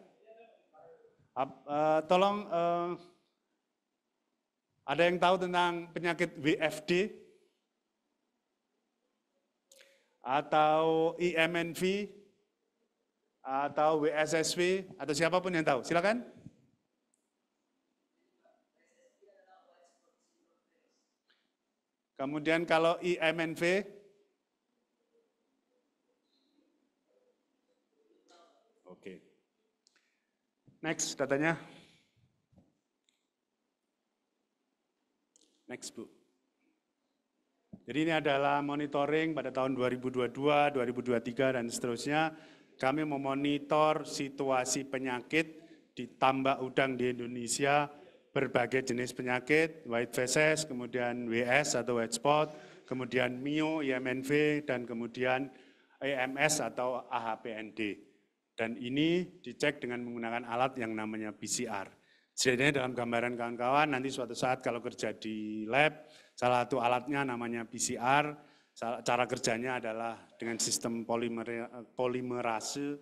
Tolong, ada yang tahu tentang penyakit WFD? Atau IMNV? Atau WSSV? Atau siapapun yang tahu? Silakan. Kemudian kalau IMNV, oke. Next datanya. Next Bu. Jadi ini adalah monitoring pada tahun 2022, 2023 dan seterusnya. Kami memonitor situasi penyakit di tambak udang di Indonesia, berbagai jenis penyakit, white phases, kemudian WS atau white spot, kemudian MIO, IMNV, dan kemudian EMS atau AHPND. Dan ini dicek dengan menggunakan alat yang namanya PCR. Setidaknya dalam gambaran kawan-kawan, nanti suatu saat kalau kerja di lab, salah satu alatnya namanya PCR, cara kerjanya adalah dengan sistem polimerase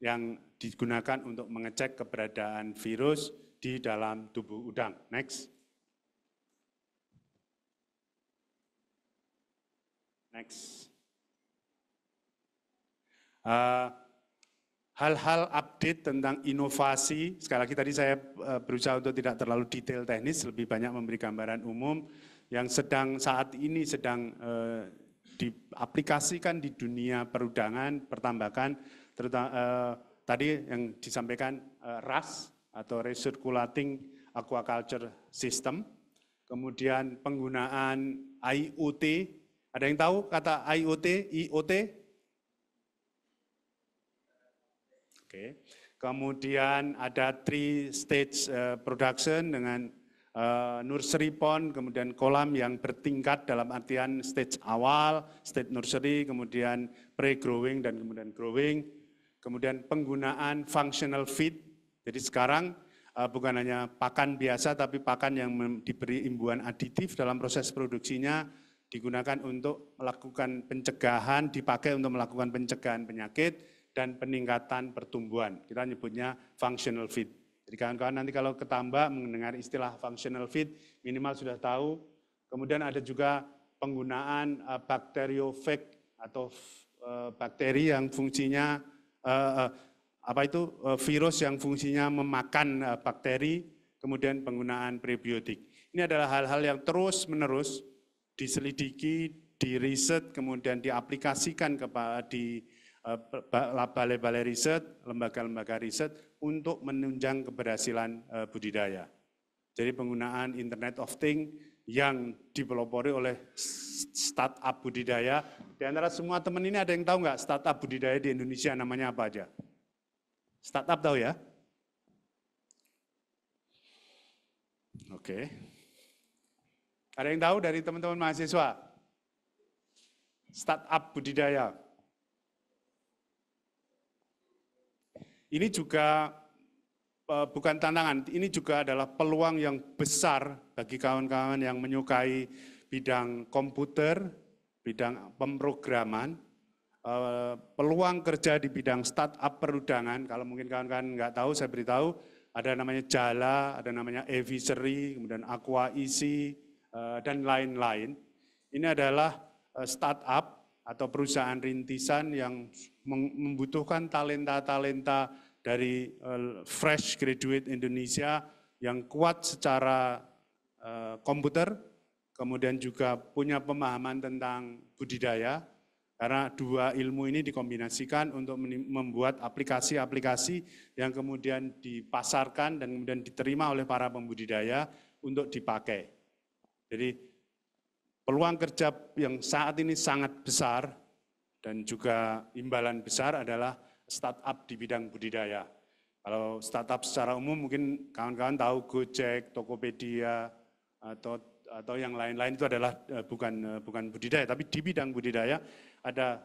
yang digunakan untuk mengecek keberadaan virus di dalam tubuh udang. Next. Next. Hal-hal update tentang inovasi, sekali lagi tadi saya berusaha untuk tidak terlalu detail teknis, lebih banyak memberi gambaran umum yang saat ini sedang diaplikasikan di dunia perudangan, pertambakan, terutama tadi yang disampaikan RAS, atau Recirculating Aquaculture System, kemudian penggunaan IoT, ada yang tahu kata IoT, IoT? Oke. Kemudian ada 3 stage production dengan nursery pond, kemudian kolam yang bertingkat dalam artian stage awal, stage nursery, kemudian pre-growing dan kemudian growing, kemudian penggunaan functional feed. Jadi sekarang bukan hanya pakan biasa, tapi pakan yang diberi imbuhan aditif dalam proses produksinya digunakan untuk melakukan pencegahan, dipakai untuk melakukan pencegahan penyakit dan peningkatan pertumbuhan. Kita nyebutnya functional feed. Jadi kawan-kawan nanti kalau ketambah mendengar istilah functional feed, minimal sudah tahu. Kemudian ada juga penggunaan bakteriofag atau bakteri yang fungsinya virus yang fungsinya memakan bakteri, kemudian penggunaan prebiotik. Ini adalah hal-hal yang terus-menerus diselidiki, diriset, kemudian diaplikasikan di balai-balai riset, lembaga-lembaga riset untuk menunjang keberhasilan budidaya. Jadi penggunaan Internet of Things yang dipelopori oleh startup budidaya. Di antara semua teman ini ada yang tahu nggak startup budidaya di Indonesia namanya apa aja? Startup tahu ya? Oke. Ada yang tahu dari teman-teman mahasiswa? Startup budidaya. Ini juga bukan tantangan, ini juga adalah peluang yang besar bagi kawan-kawan yang menyukai bidang komputer, bidang pemrograman, peluang kerja di bidang startup perudangan. Kalau mungkin kawan-kawan nggak tahu, saya beritahu, ada namanya Jala, ada namanya Aviary, kemudian Aqua Easy, dan lain-lain. Ini adalah startup atau perusahaan rintisan yang membutuhkan talenta-talenta dari fresh graduate Indonesia yang kuat secara komputer, kemudian juga punya pemahaman tentang budidaya, karena dua ilmu ini dikombinasikan untuk membuat aplikasi-aplikasi yang kemudian dipasarkan dan kemudian diterima oleh para pembudidaya untuk dipakai. Jadi peluang kerja yang saat ini sangat besar dan juga imbalan besar adalah startup di bidang budidaya. Kalau startup secara umum mungkin kawan-kawan tahu Gojek, Tokopedia, atau yang lain-lain itu adalah bukan budidaya, tapi di bidang budidaya ada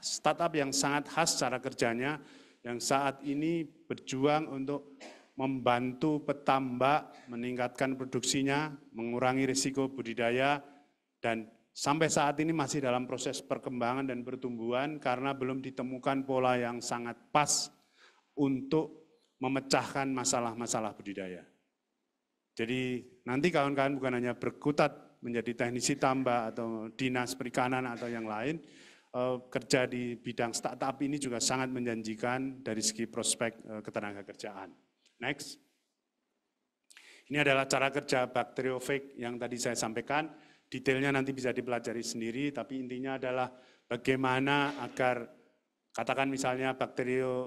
startup yang sangat khas cara kerjanya, yang saat ini berjuang untuk membantu petambak meningkatkan produksinya, mengurangi risiko budidaya, dan sampai saat ini masih dalam proses perkembangan dan pertumbuhan karena belum ditemukan pola yang sangat pas untuk memecahkan masalah-masalah budidaya. Jadi nanti kawan-kawan bukan hanya berkutat menjadi teknisi tambak atau dinas perikanan atau yang lain, kerja di bidang startup ini juga sangat menjanjikan dari segi prospek ketenagakerjaan. Next. Ini adalah cara kerja bakteriofag yang tadi saya sampaikan. Detailnya nanti bisa dipelajari sendiri, tapi intinya adalah bagaimana agar katakan misalnya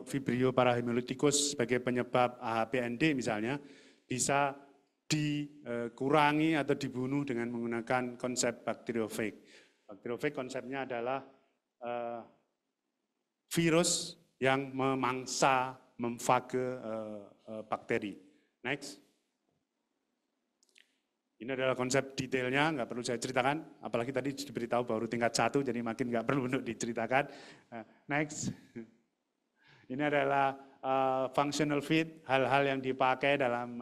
Vibrio parahemolyticus sebagai penyebab AHPND misalnya bisa dikurangi atau dibunuh dengan menggunakan konsep bakteriofag. Bakteriofag konsepnya adalah virus yang memangsa, memfage bakteri. Next. Ini adalah konsep detailnya, nggak perlu saya ceritakan, apalagi tadi diberitahu baru tingkat 1, jadi makin nggak perlu untuk diceritakan. Next. Ini adalah functional feed, hal-hal yang dipakai dalam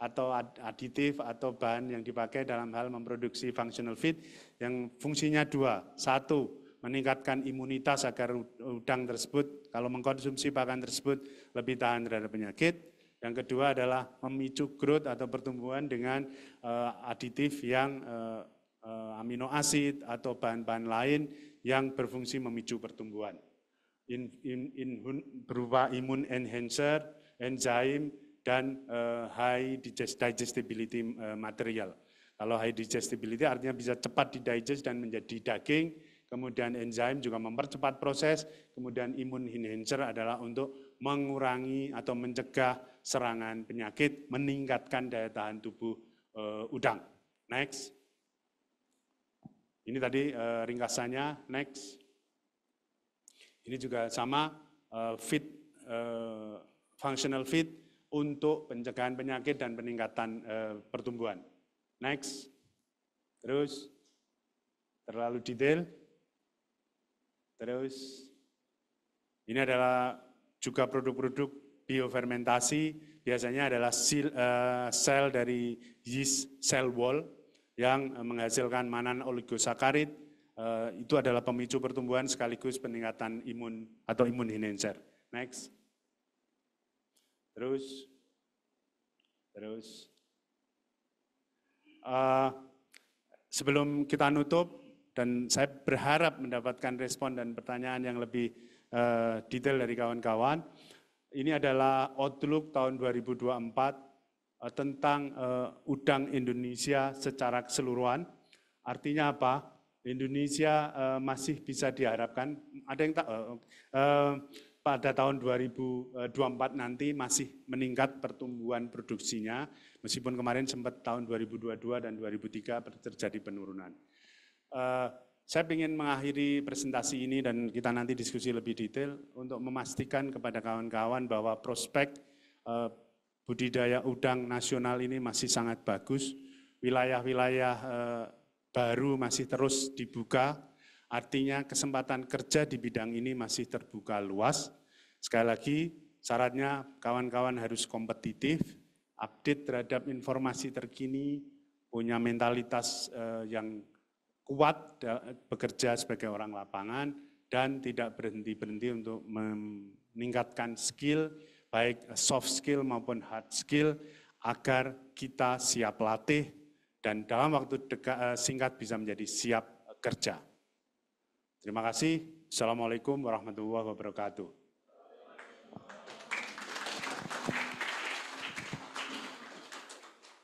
atau aditif atau bahan yang dipakai dalam hal memproduksi functional feed yang fungsinya dua. Satu, meningkatkan imunitas agar udang tersebut kalau mengkonsumsi pakan tersebut lebih tahan terhadap penyakit. Yang kedua adalah memicu growth atau pertumbuhan dengan aditif yang amino asid atau bahan-bahan lain yang berfungsi memicu pertumbuhan. Berupa immune enhancer, enzim, dan high digestibility material. Kalau high digestibility artinya bisa cepat didigest dan menjadi daging, kemudian enzim juga mempercepat proses, kemudian immune enhancer adalah untuk mengurangi atau mencegah serangan penyakit, meningkatkan daya tahan tubuh udang. Next. Ini tadi ringkasannya, next. Ini juga sama, functional feed untuk pencegahan penyakit dan peningkatan pertumbuhan. Next. Terus, terlalu detail. Terus, ini adalah juga produk-produk biofermentasi, biasanya adalah sel dari yeast cell wall yang menghasilkan manan oligosakarid, itu adalah pemicu pertumbuhan sekaligus peningkatan imun atau immune enhancer. Next. Terus. Sebelum kita nutup, dan saya berharap mendapatkan respon dan pertanyaan yang lebih detail dari kawan-kawan. Ini adalah outlook tahun 2024 tentang udang Indonesia secara keseluruhan. Artinya apa? Indonesia masih bisa diharapkan, ada yang pada tahun 2024 nanti masih meningkat pertumbuhan produksinya, meskipun kemarin sempat tahun 2022 dan 2003 terjadi penurunan. Saya ingin mengakhiri presentasi ini dan kita nanti diskusi lebih detail untuk memastikan kepada kawan-kawan bahwa prospek budidaya udang nasional ini masih sangat bagus. Wilayah-wilayah baru masih terus dibuka, artinya kesempatan kerja di bidang ini masih terbuka luas. Sekali lagi, syaratnya kawan-kawan harus kompetitif, update terhadap informasi terkini, punya mentalitas yang kuat bekerja sebagai orang lapangan dan tidak berhenti-berhenti untuk meningkatkan skill, baik soft skill maupun hard skill, agar kita siap latih dan dalam waktu singkat bisa menjadi siap kerja. Terima kasih. Assalamualaikum warahmatullahi wabarakatuh.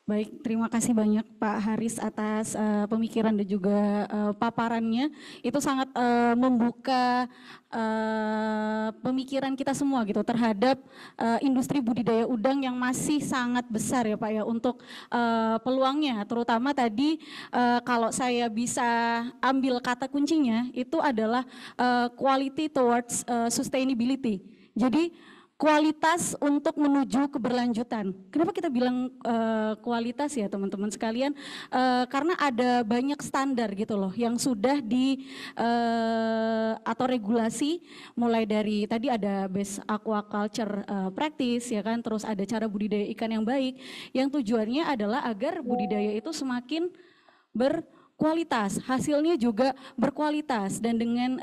Baik, terima kasih banyak Pak Haris atas pemikiran dan juga paparannya. Itu sangat membuka pemikiran kita semua gitu terhadap industri budidaya udang yang masih sangat besar ya Pak ya untuk peluangnya. Terutama tadi kalau saya bisa ambil kata kuncinya itu adalah quality towards sustainability. Jadi kualitas untuk menuju keberlanjutan. Kenapa kita bilang kualitas ya teman-teman sekalian? Karena ada banyak standar gitu loh yang sudah atau regulasi mulai dari tadi ada best aquaculture practice ya kan, terus ada cara budidaya ikan yang baik yang tujuannya adalah agar budidaya itu semakin berkualitas, hasilnya juga berkualitas dan dengan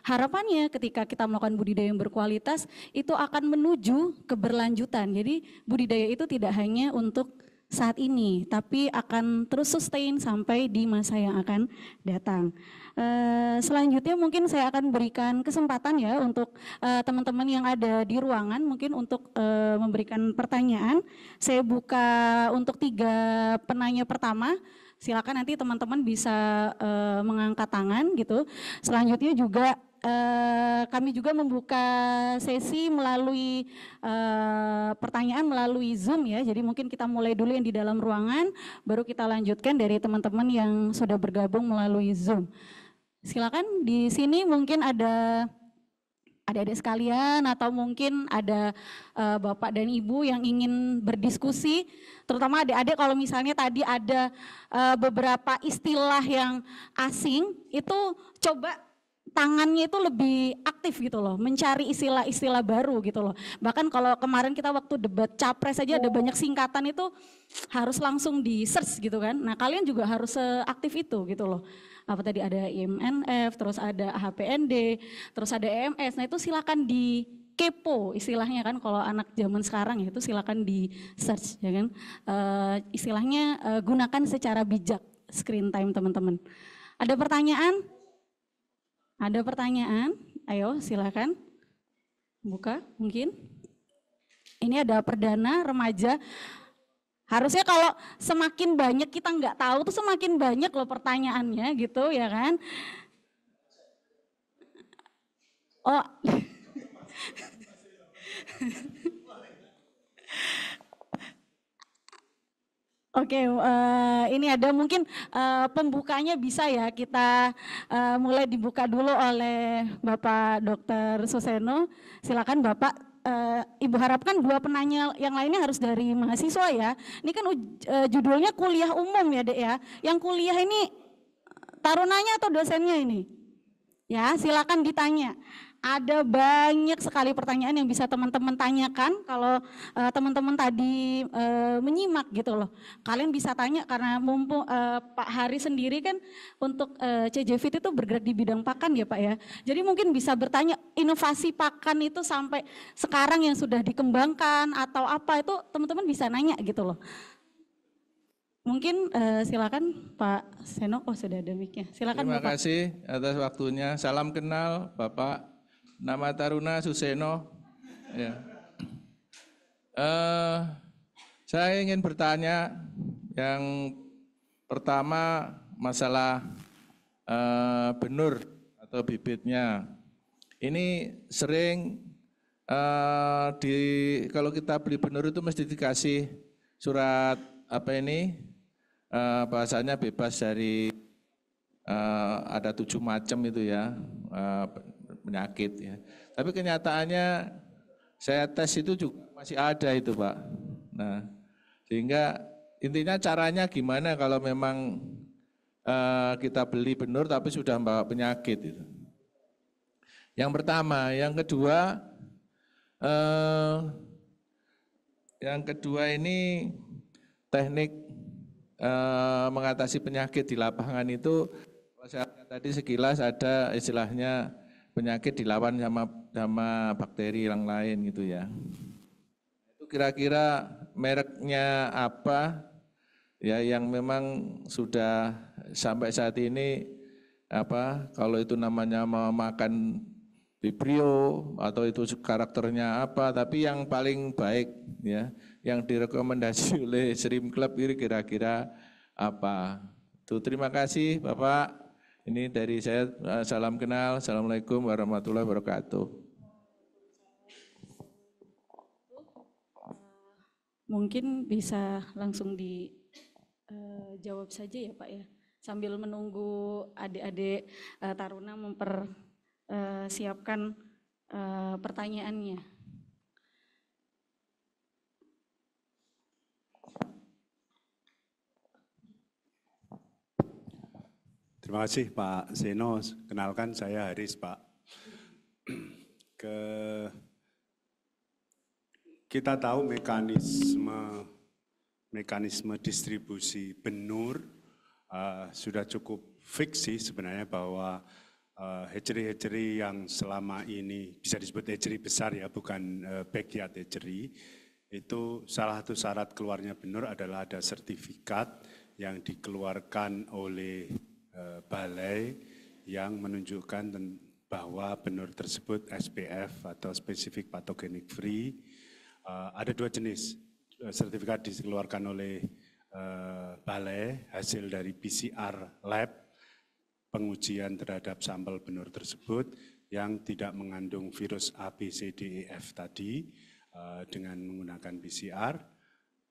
harapannya ketika kita melakukan budidaya yang berkualitas itu akan menuju keberlanjutan. Jadi budidaya itu tidak hanya untuk saat ini tapi akan terus sustain sampai di masa yang akan datang. Selanjutnya mungkin saya akan berikan kesempatan ya untuk teman-teman yang ada di ruangan mungkin untuk memberikan pertanyaan. Saya buka untuk 3 penanya pertama. Silakan nanti teman-teman bisa mengangkat tangan gitu. Selanjutnya juga kami juga membuka sesi melalui pertanyaan melalui Zoom ya. Jadi mungkin kita mulai dulu yang di dalam ruangan, baru kita lanjutkan dari teman-teman yang sudah bergabung melalui Zoom. Silakan di sini mungkin ada adik-adik sekalian atau mungkin ada Bapak dan Ibu yang ingin berdiskusi, terutama adik-adik kalau misalnya tadi ada beberapa istilah yang asing, itu coba tangannya itu lebih aktif gitu loh, mencari istilah-istilah baru gitu loh. Bahkan kalau kemarin kita waktu debat capres aja ada banyak singkatan itu harus langsung di search gitu kan. Nah kalian juga harus seaktif itu gitu loh. Apa tadi ada IMNF, terus ada HPND, terus ada EMS. Nah itu silakan di kepo istilahnya kan kalau anak zaman sekarang ya itu silakan di search ya kan. Istilahnya gunakan secara bijak screen time teman-teman. Ada pertanyaan? Ada pertanyaan? Ayo silakan buka mungkin. Ini ada perdana remaja. Harusnya kalau semakin banyak kita nggak tahu tuh semakin banyak loh pertanyaannya gitu ya kan. Oh. Oke, ini ada mungkin pembukanya bisa ya kita mulai dibuka dulu oleh Bapak Dr. Suseno. Silakan Bapak. Ibu harapkan 2 penanya yang lainnya harus dari mahasiswa ya. Ini kan judulnya kuliah umum ya Dek ya. Yang kuliah ini tarunanya atau dosennya ini? Ya silakan ditanya. Ada banyak sekali pertanyaan yang bisa teman-teman tanyakan kalau teman-teman tadi menyimak gitu loh. Kalian bisa tanya karena mumpung Pak Hari sendiri kan untuk CJFIT itu bergerak di bidang pakan ya Pak ya. Jadi mungkin bisa bertanya inovasi pakan itu sampai sekarang yang sudah dikembangkan atau apa itu teman-teman bisa nanya gitu loh. Mungkin silakan Pak Seno, oh sudah ada mic-nya. Silakan Terima Bapak. kasih atas waktunya. Salam kenal Bapak. Nama Taruna Suseno. Ya. Saya ingin bertanya yang pertama masalah benur atau bibitnya. Ini sering kalau kita beli benur itu mesti dikasih surat apa ini bahasanya bebas dari ada 7 macam itu ya. Penyakit ya. Tapi kenyataannya saya tes itu juga masih ada itu Pak. Nah, sehingga intinya caranya gimana kalau memang kita beli benur tapi sudah membawa penyakit itu. Yang pertama, yang kedua ini teknik mengatasi penyakit di lapangan itu saya tadi sekilas ada istilahnya penyakit dilawan sama bakteri yang lain gitu ya. Itu kira-kira mereknya apa ya yang memang sudah sampai saat ini kalau itu namanya memakan Vibrio atau itu karakternya apa, tapi yang paling baik ya yang direkomendasi oleh Stream Club ini kira-kira apa. Tuh, terima kasih Bapak. Ini dari saya, salam kenal. Assalamualaikum warahmatullahi wabarakatuh. Mungkin bisa langsung dijawab saja ya Pak ya, sambil menunggu adik-adik Taruna mempersiapkan pertanyaannya. Terima kasih Pak Seno. Kenalkan saya Haris Pak. Kita tahu mekanisme distribusi benur sudah cukup fix sih sebenarnya, bahwa hatchery-hatchery yang selama ini bisa disebut hatchery besar ya, bukan backyard hatchery, itu salah satu syarat keluarnya benur adalah ada sertifikat yang dikeluarkan oleh balai yang menunjukkan bahwa benur tersebut SPF atau Specific Pathogenic Free. Ada dua jenis sertifikat dikeluarkan oleh balai, hasil dari PCR lab, pengujian terhadap sampel benur tersebut yang tidak mengandung virus A, B, C, D, E, F tadi dengan menggunakan PCR.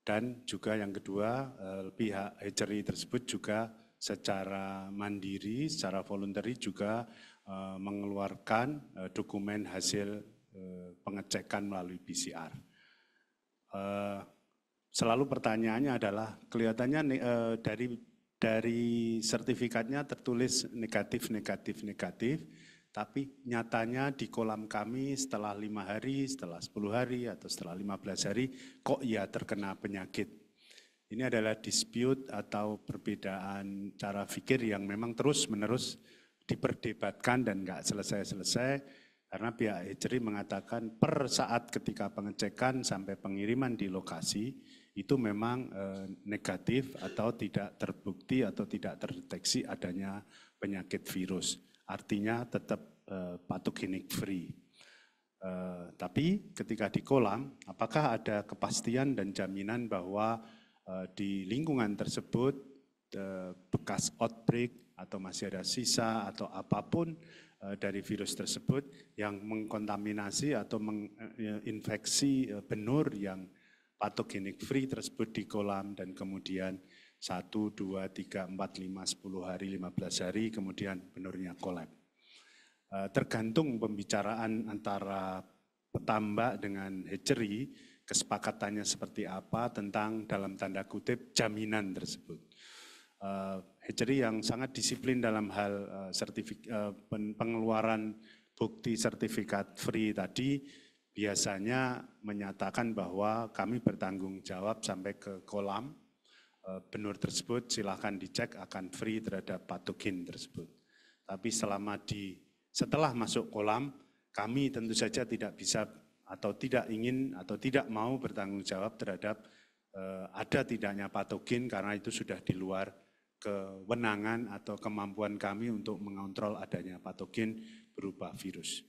Dan juga yang kedua, pihak hatchery tersebut juga secara mandiri, secara voluntary juga mengeluarkan dokumen hasil pengecekan melalui PCR. Selalu pertanyaannya adalah, kelihatannya dari sertifikatnya tertulis negatif, tapi nyatanya di kolam kami setelah 5 hari, setelah 10 hari, atau setelah 15 hari, kok ya terkena penyakit. Ini adalah dispute atau perbedaan cara pikir yang memang terus-menerus diperdebatkan dan nggak selesai-selesai, karena pihak hatchery mengatakan per saat ketika pengecekan sampai pengiriman di lokasi itu memang negatif atau tidak terbukti atau tidak terdeteksi adanya penyakit virus. Artinya tetap pathogenic free. Tapi ketika di kolam, apakah ada kepastian dan jaminan bahwa di lingkungan tersebut bekas outbreak atau masih ada sisa atau apapun dari virus tersebut yang mengkontaminasi atau menginfeksi benur yang pathogenic free tersebut di kolam, dan kemudian 1, 2, 3, 4, 5, 10 hari, 15 hari kemudian benurnya kolap. Tergantung pembicaraan antara petambak dengan hatchery, kesepakatannya seperti apa tentang dalam tanda kutip jaminan tersebut. Hatchery yang sangat disiplin dalam hal pengeluaran bukti sertifikat free tadi biasanya menyatakan bahwa kami bertanggung jawab sampai ke kolam, benur tersebut silahkan dicek akan free terhadap patogen tersebut. Tapi setelah masuk kolam, kami tentu saja tidak bisa atau tidak ingin atau tidak mau bertanggung jawab terhadap ada tidaknya patogen, karena itu sudah di luar kewenangan atau kemampuan kami untuk mengontrol adanya patogen berupa virus.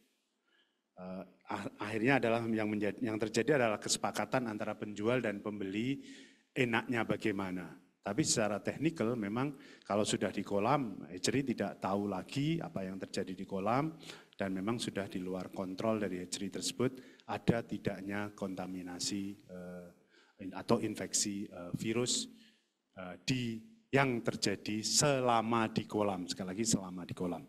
Akhirnya adalah yang terjadi adalah kesepakatan antara penjual dan pembeli enaknya bagaimana. Tapi secara teknikal memang kalau sudah di kolam, hatchery tidak tahu lagi apa yang terjadi di kolam, dan memang sudah di luar kontrol dari hatchery tersebut ada tidaknya kontaminasi atau infeksi virus yang terjadi selama di kolam. Sekali lagi selama di kolam.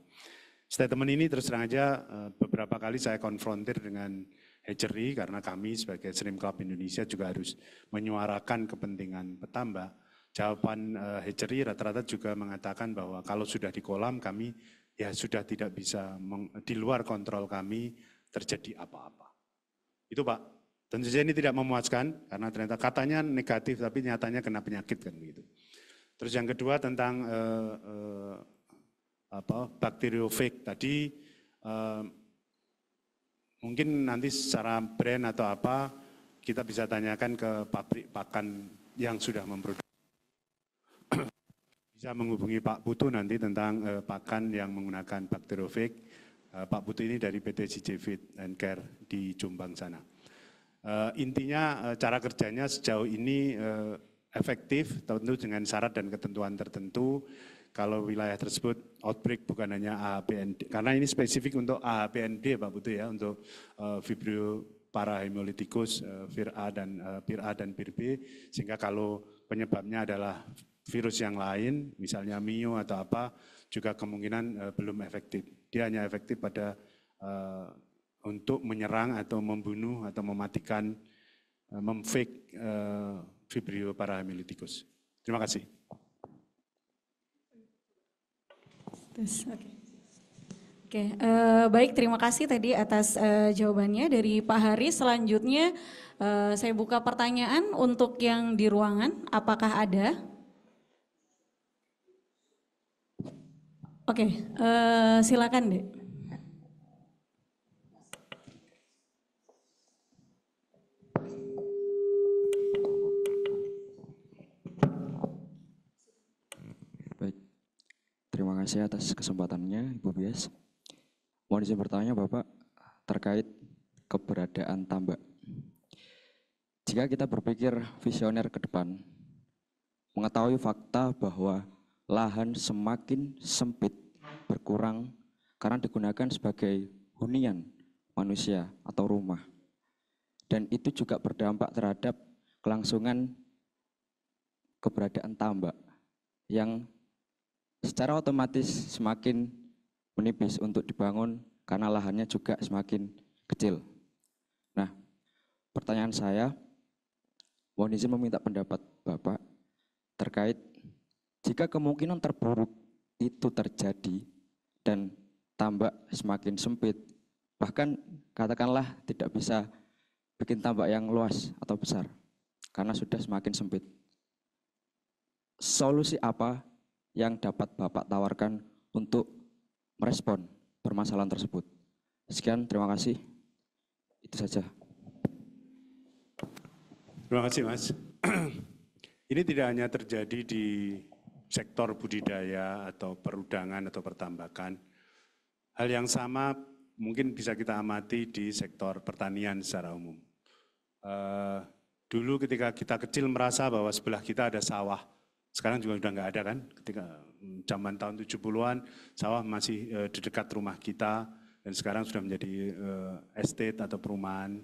Statement ini terus terang aja beberapa kali saya konfrontir dengan hatchery, karena kami sebagai Shrimp Club Indonesia juga harus menyuarakan kepentingan petambak. Jawaban hatchery rata-rata juga mengatakan bahwa kalau sudah di kolam kami ya sudah tidak bisa, di luar kontrol kami terjadi apa-apa. Itu Pak, tentu saja ini tidak memuaskan karena ternyata katanya negatif tapi nyatanya kena penyakit kan begitu. Terus yang kedua tentang bakteriofag tadi, mungkin nanti secara brand atau apa kita bisa tanyakan ke pabrik pakan yang sudah memproduksi. bisa menghubungi Pak Putu nanti tentang pakan yang menggunakan bakteriofag. Pak Putu ini dari PT JJ Feed and Care di Jombang sana. Intinya cara kerjanya sejauh ini efektif, tentu dengan syarat dan ketentuan tertentu. Kalau wilayah tersebut outbreak bukan hanya AHPND, karena ini spesifik untuk AHPND Pak Putu ya, untuk Vibrio parahemolyticus, VIR-A dan VIR-B, sehingga kalau penyebabnya adalah virus yang lain, misalnya Mio atau apa, juga kemungkinan belum efektif. Dia hanya efektif pada untuk menyerang atau membunuh atau mematikan, memfake Vibrio parahemolyticus. Terima kasih. Baik, terima kasih tadi atas jawabannya dari Pak Haris. Selanjutnya saya buka pertanyaan untuk yang di ruangan, apakah ada? Oke, silakan Dek. Baik, terima kasih atas kesempatannya Ibu Bias. Mohon izin bertanya Bapak terkait keberadaan tambak. Jika kita berpikir visioner ke depan, mengetahui fakta bahwa lahan semakin sempit, berkurang karena digunakan sebagai hunian manusia atau rumah. Dan itu juga berdampak terhadap kelangsungan keberadaan tambak yang secara otomatis semakin menipis untuk dibangun karena lahannya juga semakin kecil. Nah, pertanyaan saya, mohon izin meminta pendapat Bapak terkait jika kemungkinan terburuk itu terjadi dan tambak semakin sempit, bahkan katakanlah tidak bisa bikin tambak yang luas atau besar karena sudah semakin sempit. Solusi apa yang dapat Bapak tawarkan untuk merespon permasalahan tersebut? Sekian, terima kasih. Itu saja. Terima kasih Mas. Ini tidak hanya terjadi di sektor budidaya atau perudangan atau pertambakan. Hal yang sama mungkin bisa kita amati di sektor pertanian secara umum. Dulu ketika kita kecil merasa bahwa sebelah kita ada sawah, sekarang juga sudah nggak ada kan. Ketika zaman tahun 70-an sawah masih di dekat rumah kita dan sekarang sudah menjadi estate atau perumahan.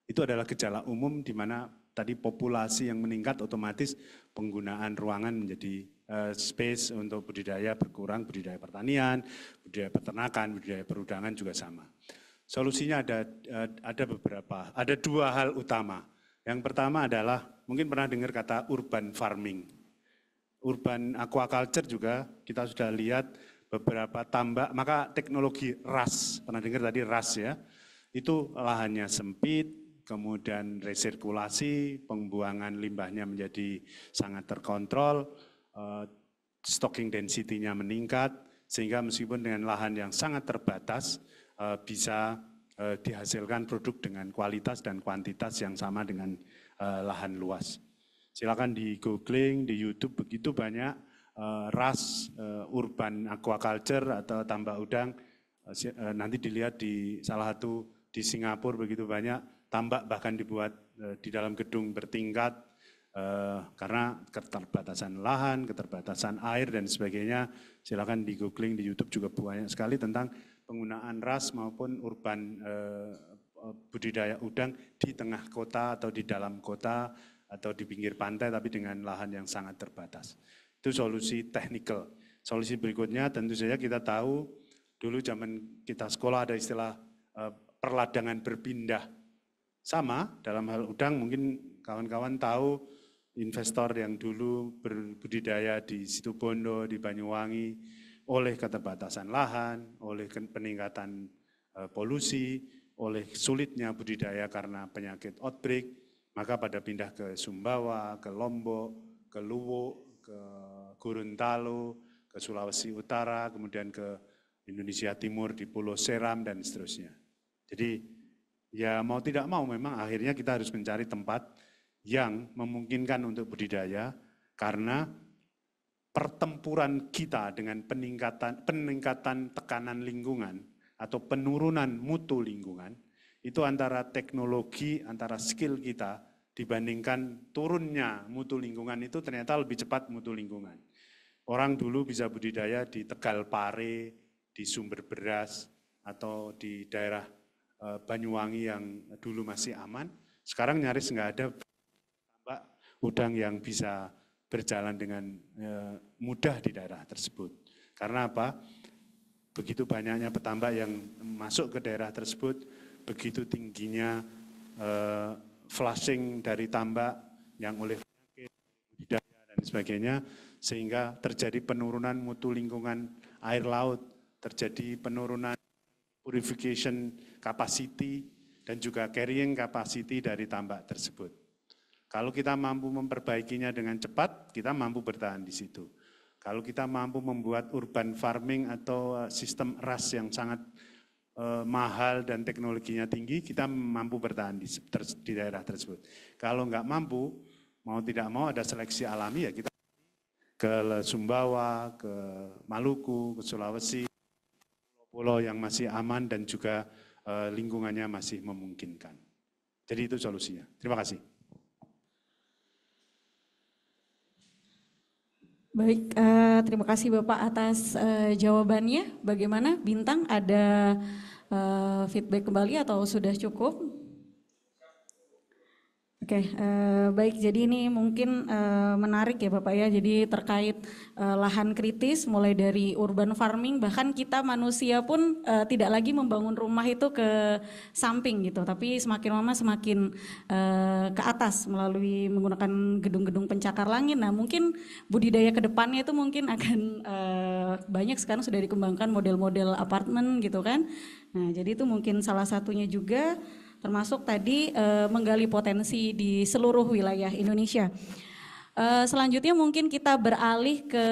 Itu adalah gejala umum di mana tadi populasi yang meningkat otomatis penggunaan ruangan menjadi space untuk budidaya berkurang, budidaya pertanian, budidaya peternakan, budidaya perudangan juga sama. Solusinya ada dua hal utama. Yang pertama adalah mungkin pernah dengar kata urban farming. Urban aquaculture juga kita sudah lihat beberapa tambak, maka teknologi RAS, pernah dengar tadi RAS ya, itu lahannya sempit, kemudian resirkulasi, pembuangan limbahnya menjadi sangat terkontrol, stocking density-nya meningkat, sehingga meskipun dengan lahan yang sangat terbatas, bisa dihasilkan produk dengan kualitas dan kuantitas yang sama dengan lahan luas. Silakan di googling, di YouTube begitu banyak RAS, urban aquaculture atau tambak udang, nanti dilihat di salah satu di Singapura begitu banyak, tambak bahkan dibuat di dalam gedung bertingkat karena keterbatasan lahan, keterbatasan air dan sebagainya. Silakan di googling, di YouTube juga banyak sekali tentang penggunaan RAS maupun urban budidaya udang di tengah kota atau di dalam kota atau di pinggir pantai tapi dengan lahan yang sangat terbatas. Itu solusi technical. Solusi berikutnya tentu saja kita tahu dulu zaman kita sekolah ada istilah perladangan berpindah. Sama dalam hal udang mungkin kawan-kawan tahu investor yang dulu berbudidaya di Situbondo, di Banyuwangi oleh keterbatasan lahan, oleh peningkatan polusi, oleh sulitnya budidaya karena penyakit outbreak, maka pada pindah ke Sumbawa, ke Lombok, ke Luwu, ke Gorontalo, ke Sulawesi Utara, kemudian ke Indonesia Timur di Pulau Seram dan seterusnya. Jadi ya mau tidak mau memang akhirnya kita harus mencari tempat yang memungkinkan untuk budidaya karena pertempuran kita dengan peningkatan tekanan lingkungan atau penurunan mutu lingkungan, itu antara teknologi, antara skill kita dibandingkan turunnya mutu lingkungan itu ternyata lebih cepat mutu lingkungan. Orang dulu bisa budidaya di Tegal Pare, di Sumber Beras, atau di daerah Banyuwangi yang dulu masih aman. Sekarang nyaris nggak ada tambak udang yang bisa berjalan dengan mudah di daerah tersebut. Karena apa? Begitu banyaknya petambak yang masuk ke daerah tersebut, begitu tingginya flushing dari tambak yang oleh penyakit, budidaya dan sebagainya, sehingga terjadi penurunan mutu lingkungan air laut, terjadi penurunan purification capacity dan juga carrying capacity dari tambak tersebut. Kalau kita mampu memperbaikinya dengan cepat, kita mampu bertahan di situ. Kalau kita mampu membuat urban farming atau sistem ras yang sangat mahal dan teknologinya tinggi, kita mampu bertahan di daerah tersebut. Kalau nggak mampu, mau tidak mau ada seleksi alami, ya kita ke Sumbawa, ke Maluku, ke Sulawesi, pulau yang masih aman dan juga lingkungannya masih memungkinkan. Jadi itu solusinya. Terima kasih. Baik, terima kasih Bapak atas jawabannya. Bagaimana Bintang, ada feedback kembali atau sudah cukup? Oke, baik, jadi ini mungkin menarik ya Bapak ya, jadi terkait lahan kritis mulai dari urban farming, bahkan kita manusia pun tidak lagi membangun rumah itu ke samping gitu, tapi semakin lama semakin ke atas melalui menggunakan gedung-gedung pencakar langit. Nah mungkin budidaya ke depannya itu mungkin akan banyak, sekarang sudah dikembangkan model-model apartemen gitu kan. Nah jadi itu mungkin salah satunya juga, termasuk tadi menggali potensi di seluruh wilayah Indonesia. Selanjutnya mungkin kita beralih ke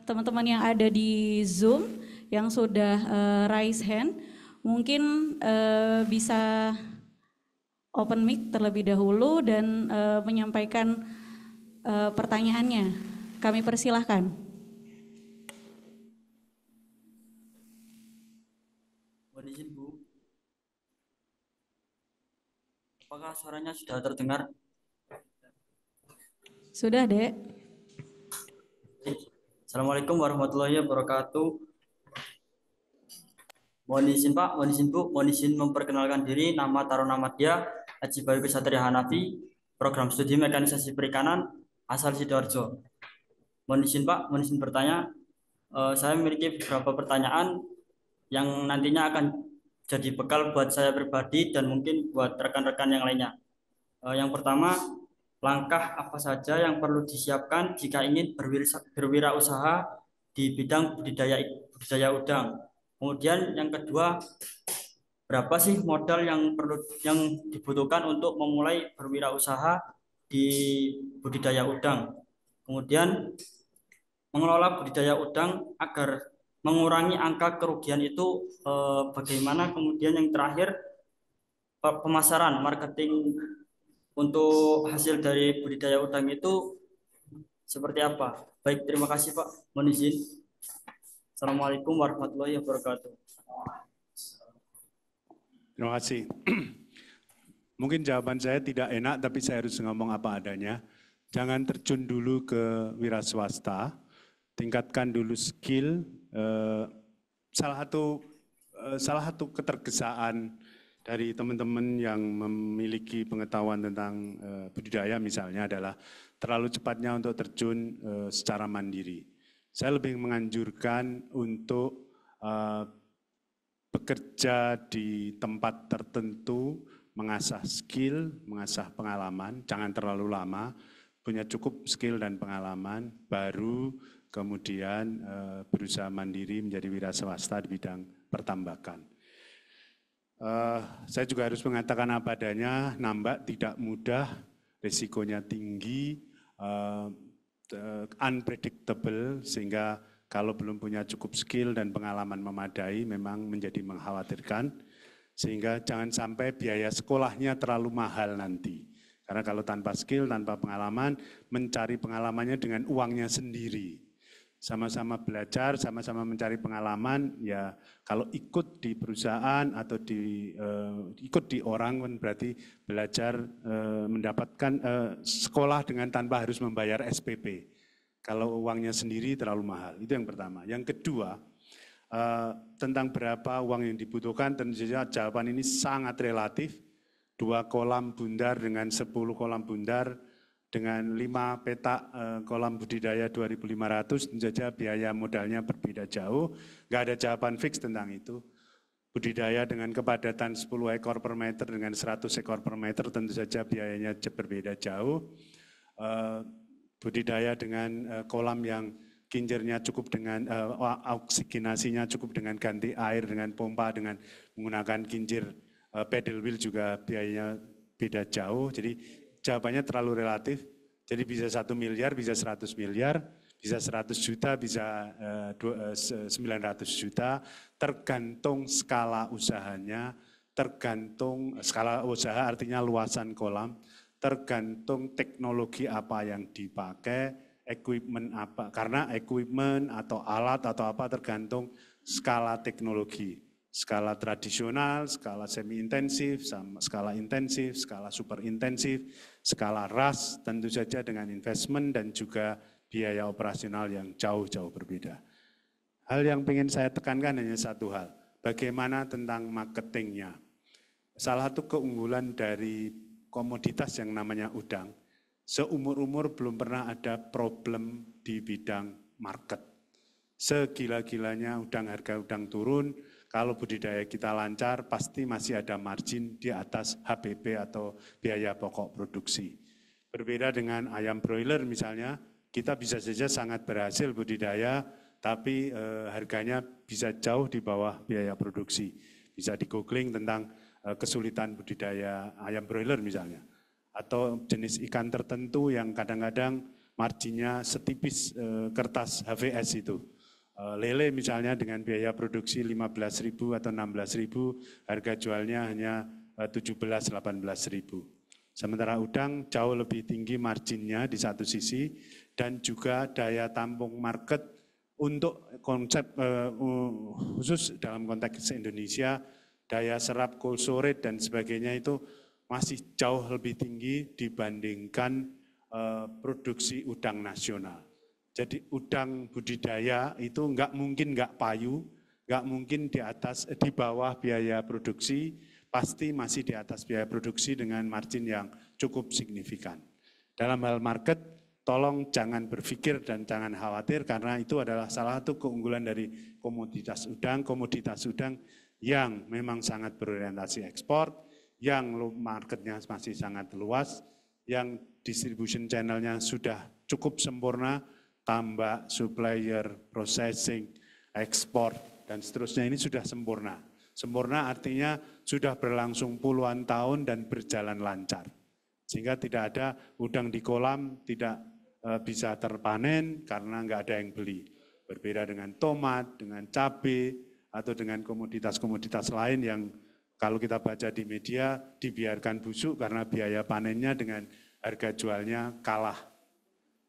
teman-teman yang ada di Zoom yang sudah raise hand. Mungkin bisa open mic terlebih dahulu dan menyampaikan pertanyaannya. Kami persilahkan. Apakah suaranya sudah terdengar? Sudah, Dek. Assalamualaikum warahmatullahi wabarakatuh. Mohon izin Pak, mohon izin Bu, mohon izin memperkenalkan diri. Nama Taruna Madya, Haji Bayu Kesatria Hanafi, Program Studi Mekanisasi Perikanan, asal Sidoarjo. Mohon izin Pak, mohon izin bertanya. Saya memiliki beberapa pertanyaan yang nantinya akan jadi bekal buat saya pribadi dan mungkin buat rekan-rekan yang lainnya. Yang pertama, langkah apa saja yang perlu disiapkan jika ingin berwirausaha di bidang budidaya udang. Kemudian yang kedua, berapa sih modal yang dibutuhkan untuk memulai berwirausaha di budidaya udang. Kemudian mengelola budidaya udang agar mengurangi angka kerugian itu bagaimana. Kemudian yang terakhir, pemasaran marketing untuk hasil dari budidaya udang itu seperti apa? Baik, terima kasih Pak. Mohon izin. Assalamualaikum warahmatullahi wabarakatuh. Terima kasih. Mungkin jawaban saya tidak enak, tapi saya harus ngomong apa adanya. Jangan terjun dulu ke wira swasta, tingkatkan dulu skill. Salah satu ketergesaan dari teman-teman yang memiliki pengetahuan tentang budidaya misalnya adalah terlalu cepatnya untuk terjun secara mandiri. Saya lebih menganjurkan untuk bekerja di tempat tertentu, mengasah skill, mengasah pengalaman, jangan terlalu lama, punya cukup skill dan pengalaman, baru kemudian berusaha mandiri menjadi wira swasta di bidang pertambakan. Saya juga harus mengatakan apa adanya, nambak tidak mudah, risikonya tinggi, unpredictable, sehingga kalau belum punya cukup skill dan pengalaman memadai memang menjadi mengkhawatirkan, sehingga jangan sampai biaya sekolahnya terlalu mahal nanti. Karena kalau tanpa skill, tanpa pengalaman, mencari pengalamannya dengan uangnya sendiri. Sama-sama belajar, sama-sama mencari pengalaman, ya kalau ikut di perusahaan atau ikut di orang kan berarti belajar mendapatkan sekolah dengan tanpa harus membayar SPP. Kalau uangnya sendiri terlalu mahal, itu yang pertama. Yang kedua, tentang berapa uang yang dibutuhkan, tentu saja jawaban ini sangat relatif. 2 kolam bundar dengan 10 kolam bundar, dengan 5 petak kolam budidaya 2.500, tentu saja biaya modalnya berbeda jauh. Nggak ada jawaban fix tentang itu. Budidaya dengan kepadatan 10 ekor per meter dengan 100 ekor per meter, tentu saja biayanya berbeda jauh. Budidaya dengan kolam yang kincirnya cukup dengan oksigenasinya cukup dengan ganti air, dengan pompa, dengan menggunakan kincir pedal wheel juga biayanya beda jauh. Jadi jawabannya terlalu relatif. Jadi bisa 1 miliar, bisa 100 miliar, bisa 100 juta, bisa 900 juta, tergantung skala usahanya, tergantung skala usaha artinya luasan kolam, tergantung teknologi apa yang dipakai, equipment apa, karena equipment atau alat atau apa tergantung skala teknologi. Skala tradisional, skala semi intensif, skala intensif, skala super intensif, skala ras, tentu saja dengan investment dan juga biaya operasional yang jauh-jauh berbeda. Hal yang ingin saya tekankan hanya satu hal, bagaimana tentang marketingnya. Salah satu keunggulan dari komoditas yang namanya udang, seumur-umur belum pernah ada problem di bidang market. Segila-gilanya harga udang turun, kalau budidaya kita lancar, pasti masih ada margin di atas HPP atau biaya pokok produksi. Berbeda dengan ayam broiler misalnya, kita bisa saja sangat berhasil budidaya, tapi harganya bisa jauh di bawah biaya produksi. Bisa di googling tentang kesulitan budidaya ayam broiler misalnya. Atau jenis ikan tertentu yang kadang-kadang marginnya setipis kertas HVS itu. Lele misalnya dengan biaya produksi 15.000 atau 16.000, harga jualnya hanya 17.000, 18.000. Sementara udang jauh lebih tinggi marginnya di satu sisi, dan juga daya tampung market untuk konsep khusus dalam konteks Indonesia, daya serap cold storage dan sebagainya itu masih jauh lebih tinggi dibandingkan produksi udang nasional. Jadi udang budidaya itu nggak mungkin nggak payu, nggak mungkin di bawah biaya produksi, pasti masih di atas biaya produksi dengan margin yang cukup signifikan. Dalam hal market, tolong jangan berpikir dan jangan khawatir karena itu adalah salah satu keunggulan dari komoditas udang yang memang sangat berorientasi ekspor, yang marketnya masih sangat luas, yang distribution channelnya sudah cukup sempurna, tambak, supplier, processing, ekspor, dan seterusnya ini sudah sempurna. Sempurna artinya sudah berlangsung puluhan tahun dan berjalan lancar. Sehingga tidak ada udang di kolam tidak bisa terpanen karena nggak ada yang beli. Berbeda dengan tomat, dengan cabai, atau dengan komoditas-komoditas lain yang kalau kita baca di media dibiarkan busuk karena biaya panennya dengan harga jualnya kalah.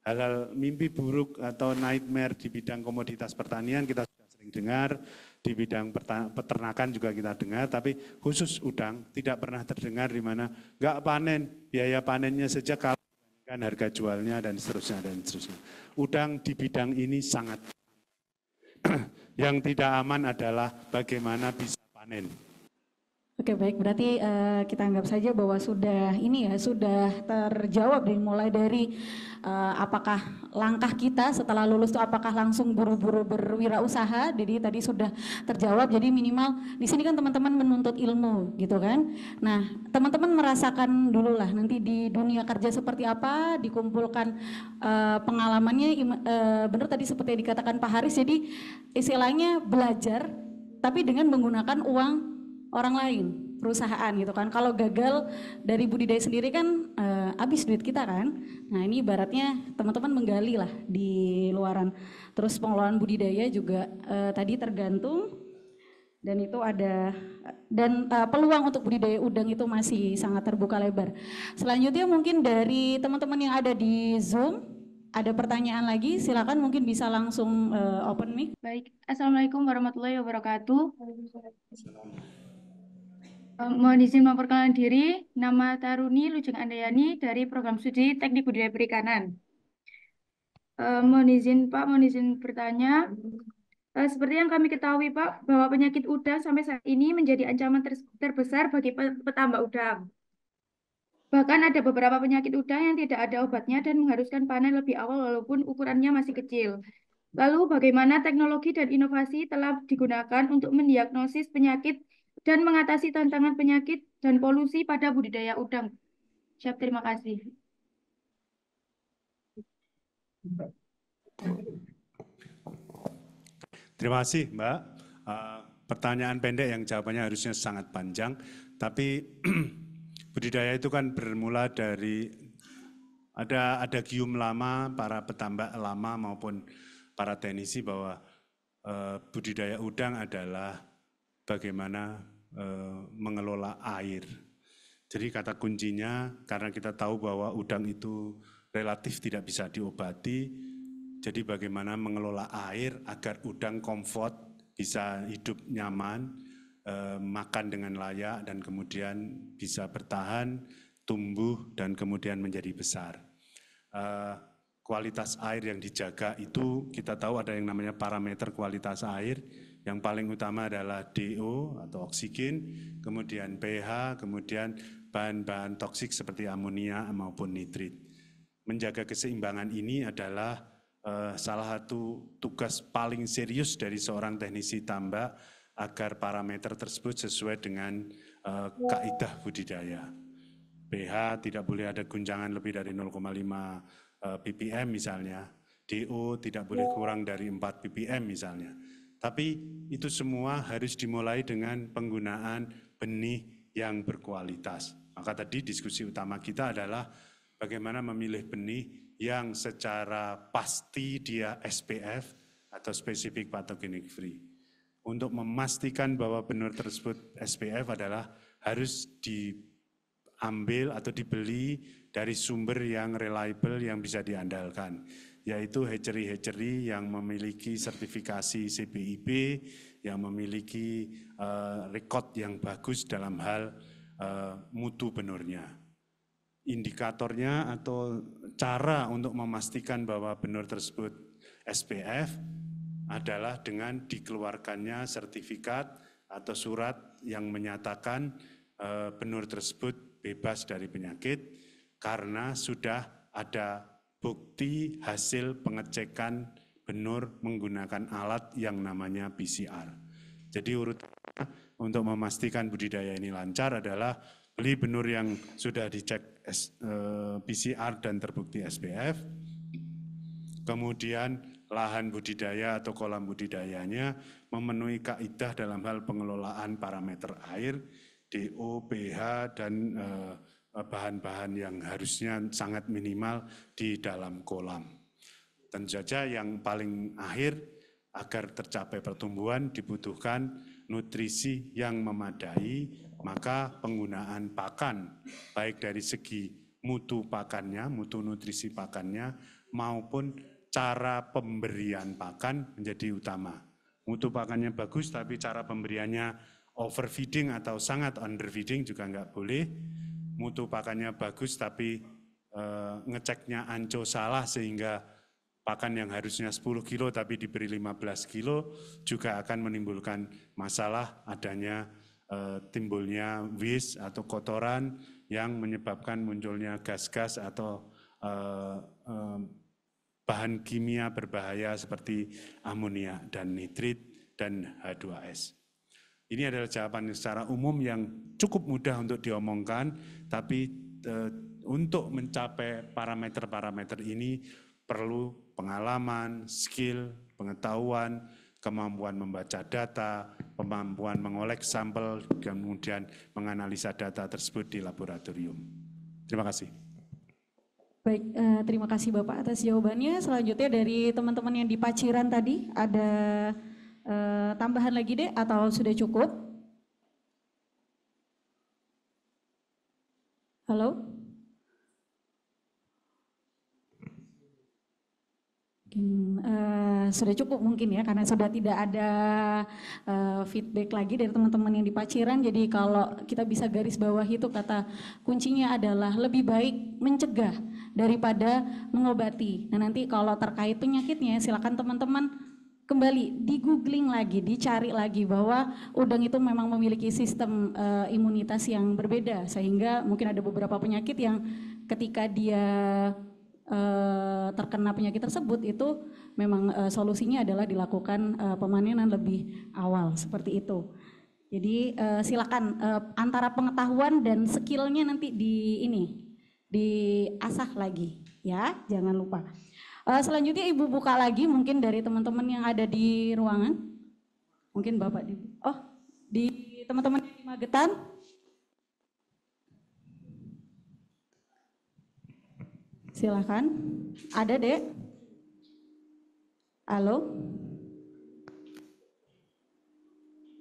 Hal-hal mimpi buruk atau nightmare di bidang komoditas pertanian kita sudah sering dengar, di bidang peternakan juga kita dengar, tapi khusus udang tidak pernah terdengar di mana nggak panen, biaya panennya saja kalah dengan harga jualnya dan seterusnya dan seterusnya. Udang di bidang ini sangat yang tidak aman adalah bagaimana bisa panen. Oke baik, berarti kita anggap saja bahwa sudah terjawab mulai dari apakah langkah kita setelah lulus itu apakah langsung buru-buru berwirausaha. Jadi tadi sudah terjawab. Jadi minimal di sini kan teman-teman menuntut ilmu gitu kan. Nah, teman-teman merasakan dulu lah nanti di dunia kerja seperti apa, dikumpulkan pengalamannya benar tadi seperti yang dikatakan Pak Haris. Jadi istilahnya belajar tapi dengan menggunakan uang orang lain, perusahaan gitu kan. Kalau gagal dari budidaya sendiri kan habis duit kita kan. Nah ini ibaratnya teman-teman menggali lah di luaran. Terus pengelolaan budidaya juga tadi tergantung Dan itu ada peluang untuk budidaya udang itu masih sangat terbuka lebar. Selanjutnya mungkin dari teman-teman yang ada di Zoom ada pertanyaan lagi, silakan mungkin bisa langsung open mic. Baik, Assalamualaikum warahmatullahi wabarakatuh. Mohon izin memperkenalkan diri, nama Taruni Lujeng Andayani dari Program Studi Teknik Budidaya Perikanan. Mohon izin Pak, mohon izin bertanya. Seperti yang kami ketahui Pak, bahwa penyakit udang sampai saat ini menjadi ancaman terbesar bagi petambak udang. Bahkan ada beberapa penyakit udang yang tidak ada obatnya dan mengharuskan panen lebih awal walaupun ukurannya masih kecil. Lalu bagaimana teknologi dan inovasi telah digunakan untuk mendiagnosis penyakit dan mengatasi tantangan penyakit dan polusi pada budidaya udang? Siap, terima kasih. Terima kasih Mbak. Pertanyaan pendek yang jawabannya harusnya sangat panjang, tapi budidaya itu kan bermula dari ada gium lama, para petambak lama maupun para teknisi bahwa budidaya udang adalah bagaimana mengelola air. Jadi kata kuncinya, karena kita tahu bahwa udang itu relatif tidak bisa diobati, jadi bagaimana mengelola air agar udang comfort, bisa hidup nyaman, makan dengan layak, dan kemudian bisa bertahan, tumbuh, dan kemudian menjadi besar. Kualitas air yang dijaga itu kita tahu ada yang namanya parameter kualitas air. Yang paling utama adalah DO atau oksigen, kemudian pH, kemudian bahan-bahan toksik seperti amonia maupun nitrit. Menjaga keseimbangan ini adalah salah satu tugas paling serius dari seorang teknisi tambak agar parameter tersebut sesuai dengan kaidah budidaya. pH tidak boleh ada guncangan lebih dari 0,5 ppm misalnya, DO tidak boleh kurang dari 4 ppm misalnya. Tapi itu semua harus dimulai dengan penggunaan benih yang berkualitas. Maka tadi diskusi utama kita adalah bagaimana memilih benih yang secara pasti dia SPF atau Specific Pathogenic Free. Untuk memastikan bahwa benur tersebut SPF adalah harus diambil atau dibeli dari sumber yang reliable yang bisa diandalkan, yaitu hatchery-hatchery yang memiliki sertifikasi CBIB, yang memiliki rekod yang bagus dalam hal mutu benurnya. Indikatornya atau cara untuk memastikan bahwa benur tersebut SPF adalah dengan dikeluarkannya sertifikat atau surat yang menyatakan benur tersebut bebas dari penyakit karena sudah ada bukti hasil pengecekan benur menggunakan alat yang namanya PCR. Jadi urutannya untuk memastikan budidaya ini lancar adalah beli benur yang sudah dicek PCR dan terbukti SPF, kemudian lahan budidaya atau kolam budidayanya memenuhi kaidah dalam hal pengelolaan parameter air, DO, pH, dan bahan-bahan yang harusnya sangat minimal di dalam kolam. Tentu saja yang paling akhir, agar tercapai pertumbuhan dibutuhkan nutrisi yang memadai, maka penggunaan pakan, baik dari segi mutu pakannya, mutu nutrisi pakannya, maupun cara pemberian pakan menjadi utama. Mutu pakannya bagus, tapi cara pemberiannya overfeeding atau sangat underfeeding juga enggak boleh. Mutu pakannya bagus, tapi ngeceknya anco salah sehingga pakan yang harusnya 10 kilo tapi diberi 15 kilo juga akan menimbulkan masalah adanya timbulnya waste atau kotoran yang menyebabkan munculnya gas-gas atau bahan kimia berbahaya seperti amonia dan nitrit dan H2S. Ini adalah jawaban secara umum yang cukup mudah untuk diomongkan, tapi untuk mencapai parameter-parameter ini perlu pengalaman, skill, pengetahuan, kemampuan membaca data, kemampuan mengolek sampel, kemudian menganalisa data tersebut di laboratorium. Terima kasih. Baik, terima kasih Bapak atas jawabannya. Selanjutnya dari teman-teman yang di Paciran tadi, ada tambahan lagi deh atau sudah cukup? Halo? Sudah cukup mungkin ya, karena sudah tidak ada feedback lagi dari teman-teman yang di Paciran. Jadi kalau kita bisa garis bawah itu kata kuncinya adalah lebih baik mencegah daripada mengobati. Nah nanti kalau terkait penyakitnya silakan teman-teman kembali di googling lagi, dicari lagi bahwa udang itu memang memiliki sistem imunitas yang berbeda, sehingga mungkin ada beberapa penyakit yang ketika dia terkena penyakit tersebut itu memang solusinya adalah dilakukan pemanenan lebih awal seperti itu. Jadi silakan antara pengetahuan dan skillnya nanti diasah lagi ya, jangan lupa. Selanjutnya Ibu buka lagi mungkin dari teman-teman yang ada di ruangan, mungkin Bapak di teman-teman di Magetan. Silakan, ada Dek? Halo?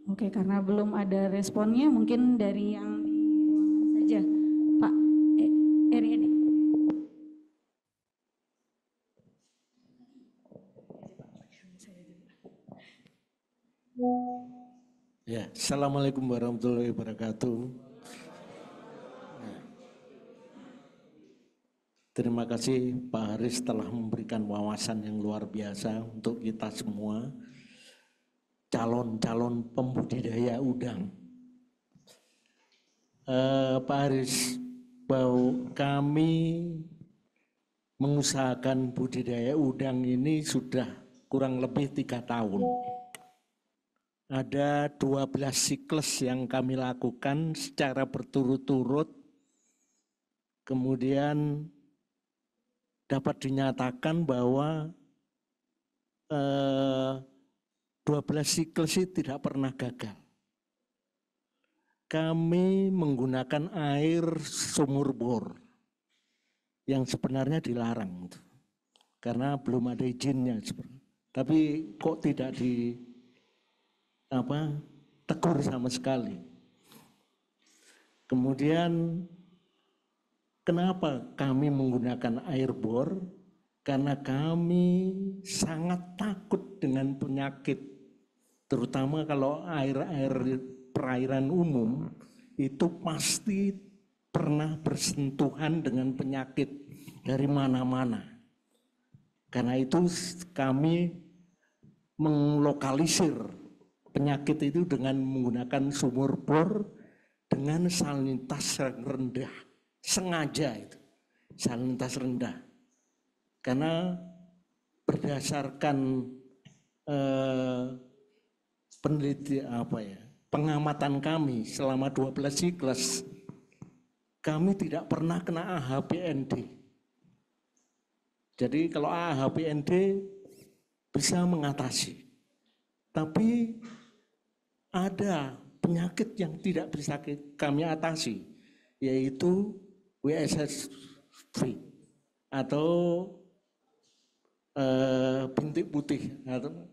Oke, karena belum ada responnya, mungkin dari yang di ruangan saja. Pak Eri Edi. Ya, Assalamualaikum warahmatullahi wabarakatuh. Terima kasih Pak Haris telah memberikan wawasan yang luar biasa untuk kita semua calon-calon pembudidaya udang. Pak Haris, bahwa kami mengusahakan budidaya udang ini sudah kurang lebih 3 tahun. Ada 12 siklus yang kami lakukan secara berturut-turut, kemudian dapat dinyatakan bahwa 12 siklus itu tidak pernah gagal. Kami menggunakan air sumur bor yang sebenarnya dilarang karena belum ada izinnya. Tapi kok tidak tegur sama sekali. Kemudian kenapa kami menggunakan air bor? Karena kami sangat takut dengan penyakit, terutama kalau air-air perairan umum itu pasti pernah bersentuhan dengan penyakit dari mana-mana. Karena itu kami menglokalisir penyakit itu dengan menggunakan sumur bor dengan salinitas yang rendah. Sengaja itu salinitas rendah, karena berdasarkan pengamatan kami selama 12 siklus, kami tidak pernah kena AHPND. Jadi kalau AHPND bisa mengatasi, tapi ada penyakit yang tidak bisa kami atasi, yaitu WSSV atau bintik putih atau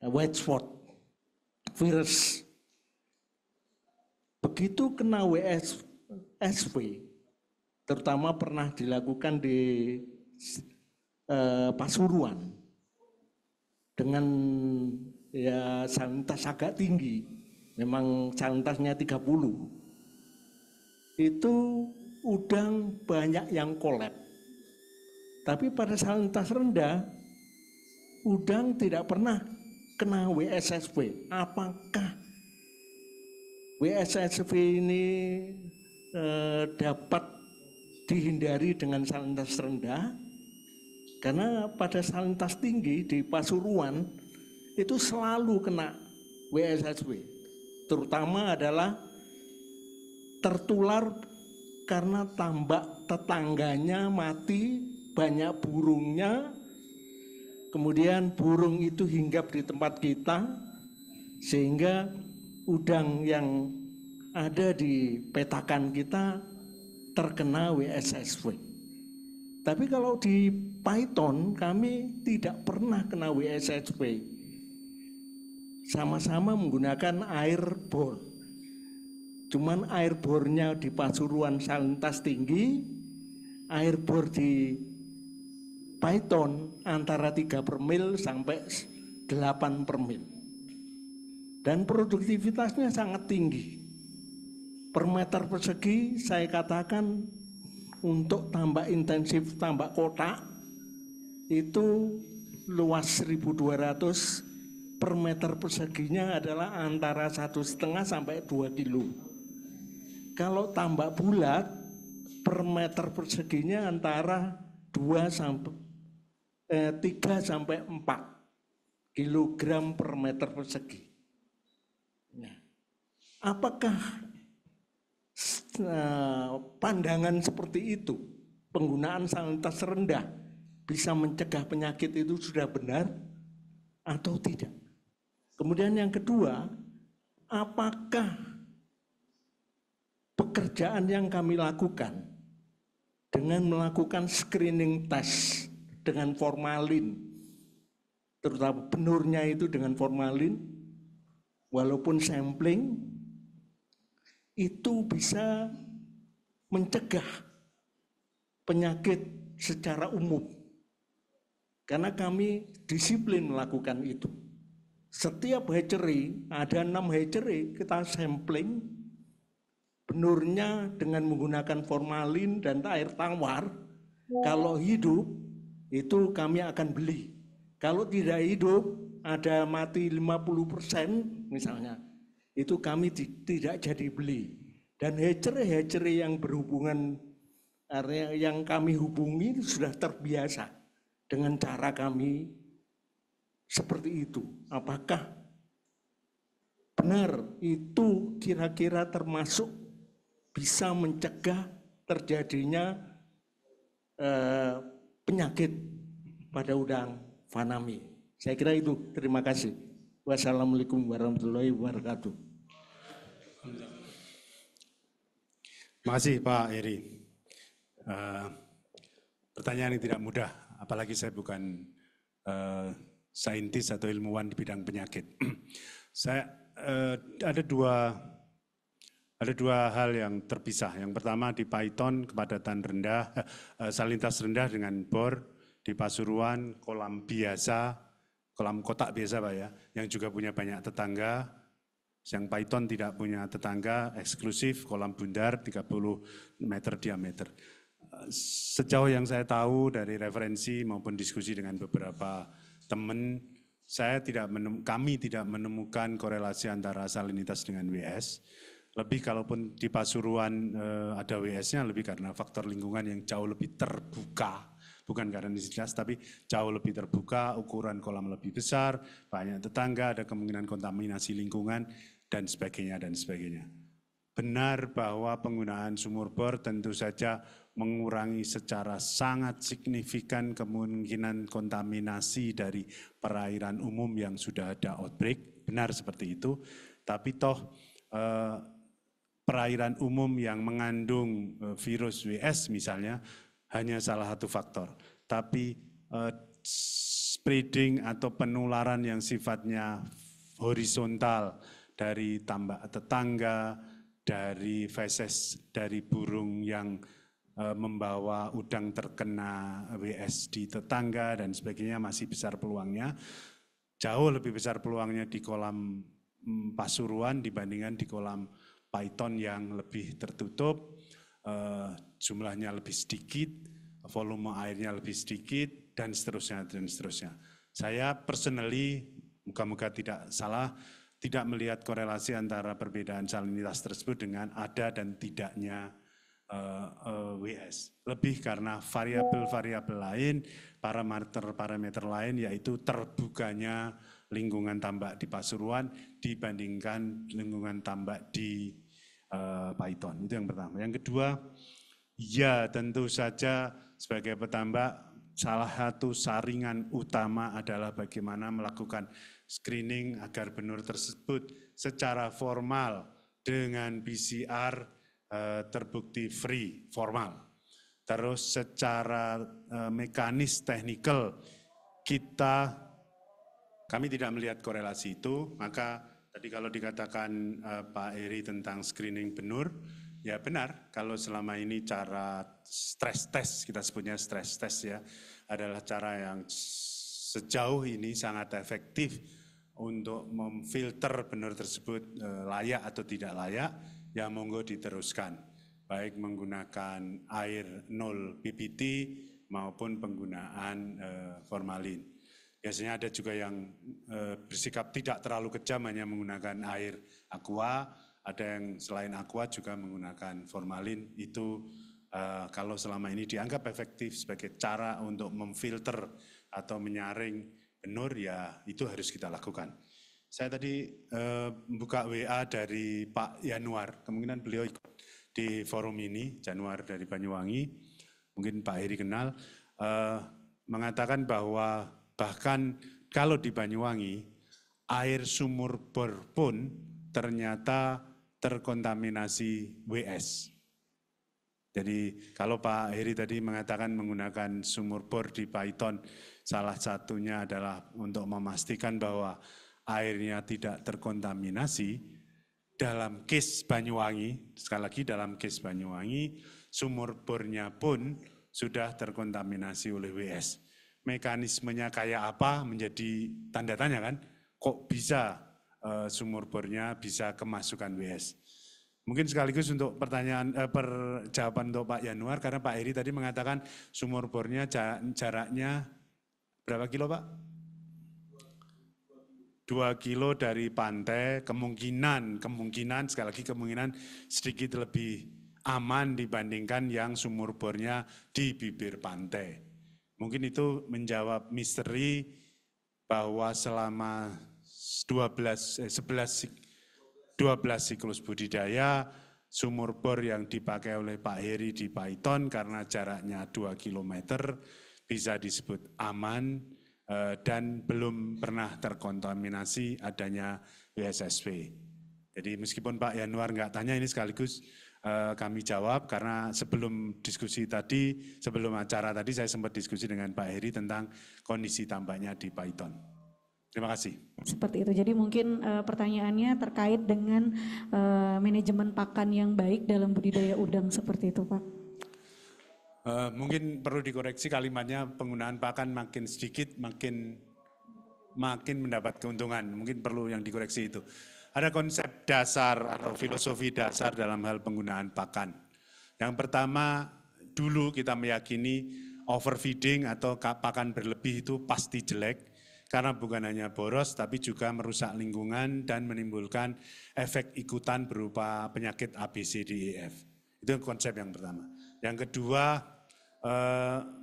white spot virus. Begitu kena WSSV, terutama pernah dilakukan di Pasuruan dengan salinitas agak tinggi, memang salinitasnya 30. Itu udang banyak yang kolap. Tapi pada salinitas rendah, udang tidak pernah kena WSSV. Apakah WSSV ini dapat dihindari dengan salinitas rendah? Karena pada salinitas tinggi di Pasuruan itu selalu kena WSSV. Terutama adalah tertular karena tambak tetangganya mati, banyak burungnya, kemudian burung itu hinggap di tempat kita, sehingga udang yang ada di petakan kita terkena WSSV. Tapi kalau di Python kami tidak pernah kena WSSV. sama-sama menggunakan air bor. Cuman air bornya di Pasuruan salinitas tinggi, air bor di Paiton antara 3 per mil sampai 8 per mil. Dan produktivitasnya sangat tinggi. Per meter persegi saya katakan untuk tambak intensif, tambak kotak itu luas 1.200, per meter perseginya adalah antara 1,5 sampai 2 kilo. Kalau tambak bulat, per meter perseginya antara 3 sampai 4 kilogram per meter persegi. Nah, apakah pandangan seperti itu, penggunaan salinitas rendah bisa mencegah penyakit itu sudah benar atau tidak? Kemudian yang kedua, apakah pekerjaan yang kami lakukan dengan melakukan screening test dengan formalin, terutama benurnya itu dengan formalin, walaupun sampling, itu bisa mencegah penyakit secara umum. Karena kami disiplin melakukan itu. Setiap hatchery, ada 6 hatchery, kita sampling, benurnya dengan menggunakan formalin dan air tawar. Kalau hidup, itu kami akan beli. Kalau tidak hidup, ada mati 50% misalnya, itu kami tidak jadi beli. Dan hatchery yang berhubungan, yang kami hubungi sudah terbiasa dengan cara kami seperti itu. Apakah benar itu kira-kira termasuk bisa mencegah terjadinya penyakit pada udang fanami? Saya kira itu. Terima kasih. Wassalamualaikum warahmatullahi wabarakatuh. Terima kasih Pak Heri. Pertanyaan yang tidak mudah, apalagi saya bukan saintis atau ilmuwan di bidang penyakit. Saya ada dua hal yang terpisah. Yang pertama di Paiton kepadatan rendah, salinitas rendah dengan bor, di Pasuruan kolam biasa, kolam kotak biasa Pak ya, yang juga punya banyak tetangga. Yang Paiton tidak punya tetangga, eksklusif, kolam bundar 30 meter diameter. Sejauh yang saya tahu dari referensi maupun diskusi dengan beberapa teman, kami tidak menemukan korelasi antara salinitas dengan WS. Lebih kalaupun di Pasuruan ada WS-nya lebih karena faktor lingkungan yang jauh lebih terbuka, bukan karena densitas, tapi jauh lebih terbuka, ukuran kolam lebih besar, banyak tetangga, ada kemungkinan kontaminasi lingkungan, dan sebagainya, dan sebagainya. Benar bahwa penggunaan sumur bor tentu saja mengurangi secara sangat signifikan kemungkinan kontaminasi dari perairan umum yang sudah ada outbreak, benar seperti itu, tapi toh perairan umum yang mengandung virus WS misalnya hanya salah satu faktor. Tapi spreading atau penularan yang sifatnya horizontal dari tambak tetangga, dari feses dari burung yang membawa udang terkena WS di tetangga dan sebagainya masih besar peluangnya. Jauh lebih besar peluangnya di kolam Pasuruan dibandingkan di kolam Paiton yang lebih tertutup, jumlahnya lebih sedikit, volume airnya lebih sedikit, dan seterusnya, dan seterusnya. Saya personally, moga-moga tidak salah, tidak melihat korelasi antara perbedaan salinitas tersebut dengan ada dan tidaknya WS. Lebih karena variabel-variabel lain, parameter-parameter lain, yaitu terbukanya lingkungan tambak di Pasuruan dibandingkan lingkungan tambak di Paiton. Itu yang pertama. Yang kedua, ya tentu saja sebagai petambak salah satu saringan utama adalah bagaimana melakukan screening agar benur tersebut secara formal dengan PCR terbukti free formal. Terus secara mekanis teknikal kita Kami tidak melihat korelasi itu, maka tadi kalau dikatakan Pak Heri tentang screening benur, ya benar, kalau selama ini cara stress test, kita sebutnya stress test ya, adalah cara yang sejauh ini sangat efektif untuk memfilter benur tersebut layak atau tidak layak, ya monggo diteruskan. Baik menggunakan air 0 ppt maupun penggunaan formalin. Biasanya ada juga yang bersikap tidak terlalu kejam hanya menggunakan air aqua, ada yang selain aqua juga menggunakan formalin. Itu kalau selama ini dianggap efektif sebagai cara untuk memfilter atau menyaring benur, ya itu harus kita lakukan. Saya tadi buka WA dari Pak Yanuar, kemungkinan beliau ikut di forum ini, Januar dari Banyuwangi, mungkin Pak Heri kenal, mengatakan bahwa bahkan kalau di Banyuwangi, air sumur bor pun ternyata terkontaminasi WS. Jadi kalau Pak Heri tadi mengatakan menggunakan sumur bor di Paiton, salah satunya adalah untuk memastikan bahwa airnya tidak terkontaminasi. Dalam case Banyuwangi, sekali lagi dalam case Banyuwangi, sumur bornya pun sudah terkontaminasi oleh WS. Mekanismenya kayak apa menjadi tanda tanya kan? Kok bisa sumur bornya bisa kemasukan WS? Mungkin sekaligus untuk pertanyaan jawaban untuk Pak Yanuar, karena Pak Heri tadi mengatakan sumur bornya jaraknya berapa kilo Pak? 2 kilo dari pantai, kemungkinan sekali lagi kemungkinan sedikit lebih aman dibandingkan yang sumur bornya di bibir pantai. Mungkin itu menjawab misteri bahwa selama 11 siklus budidaya, sumur bor yang dipakai oleh Pak Heri di Paiton karena jaraknya 2 km bisa disebut aman dan belum pernah terkontaminasi adanya WSSW. Jadi meskipun Pak Yanuar nggak tanya, ini sekaligus kami jawab karena sebelum diskusi tadi, sebelum acara tadi saya sempat diskusi dengan Pak Heri tentang kondisi tambaknya di Paiton. Terima kasih. Seperti itu, jadi mungkin pertanyaannya terkait dengan manajemen pakan yang baik dalam budidaya udang seperti itu Pak. Mungkin perlu dikoreksi kalimatnya, penggunaan pakan makin sedikit makin mendapat keuntungan, mungkin perlu yang dikoreksi itu. Ada konsep dasar atau filosofi dasar dalam hal penggunaan pakan. Yang pertama, dulu kita meyakini overfeeding atau pakan berlebih itu pasti jelek, karena bukan hanya boros tapi juga merusak lingkungan dan menimbulkan efek ikutan berupa penyakit ABCDEF. Itu konsep yang pertama. Yang kedua,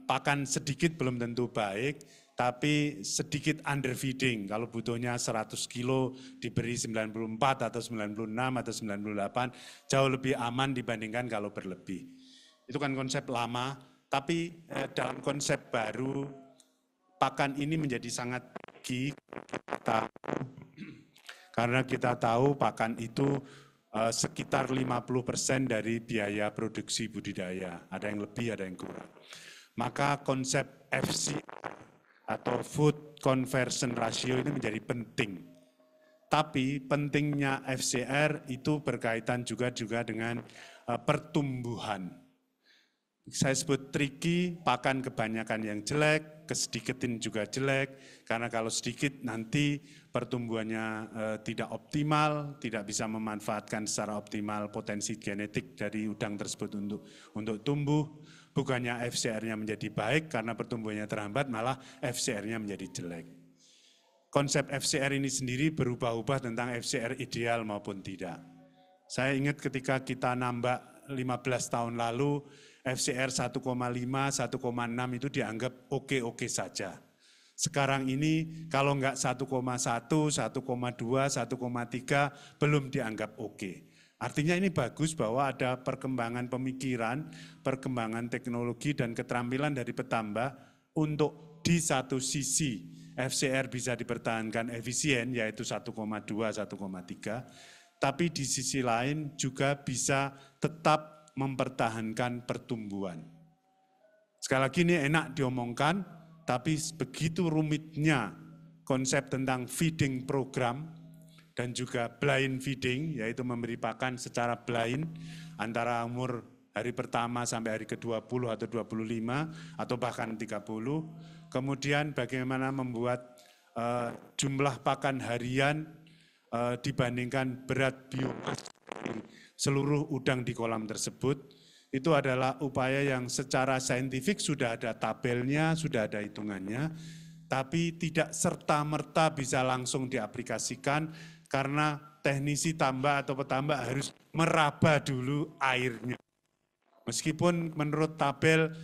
pakan sedikit belum tentu baik, tapi sedikit underfeeding. Kalau butuhnya 100 kilo diberi 94 atau 96 atau 98, jauh lebih aman dibandingkan kalau berlebih. Itu kan konsep lama, tapi dalam konsep baru, pakan ini menjadi sangat tinggi karena kita tahu pakan itu sekitar 50% dari biaya produksi budidaya. Ada yang lebih, ada yang kurang. Maka konsep FCR atau Food Conversion Ratio ini menjadi penting. Tapi pentingnya FCR itu berkaitan juga dengan pertumbuhan. Saya sebut tricky, pakan kebanyakan yang jelek, kesedikitin juga jelek, karena kalau sedikit nanti pertumbuhannya tidak optimal, tidak bisa memanfaatkan secara optimal potensi genetik dari udang tersebut untuk tumbuh. Bukannya FCR-nya menjadi baik karena pertumbuhannya terhambat, malah FCR-nya menjadi jelek. Konsep FCR ini sendiri berubah-ubah tentang FCR ideal maupun tidak. Saya ingat ketika kita nambah 15 tahun lalu, FCR 1,5, 1,6 itu dianggap oke-oke saja. Sekarang ini kalau enggak 1,1, 1,2, 1,3 belum dianggap oke. Artinya ini bagus bahwa ada perkembangan pemikiran, perkembangan teknologi dan keterampilan dari petambak untuk di satu sisi FCR bisa dipertahankan efisien yaitu 1,2, 1,3, tapi di sisi lain juga bisa tetap mempertahankan pertumbuhan. Sekali lagi ini enak diomongkan, tapi begitu rumitnya konsep tentang feeding program dan juga blind feeding, yaitu memberi pakan secara blind antara umur hari pertama sampai hari ke-20 atau 25 atau bahkan 30. Kemudian bagaimana membuat jumlah pakan harian dibandingkan berat biomas seluruh udang di kolam tersebut. Itu adalah upaya yang secara saintifik sudah ada tabelnya, sudah ada hitungannya, tapi tidak serta-merta bisa langsung diaplikasikan karena teknisi tambak atau petambak harus meraba dulu airnya. Meskipun menurut tabel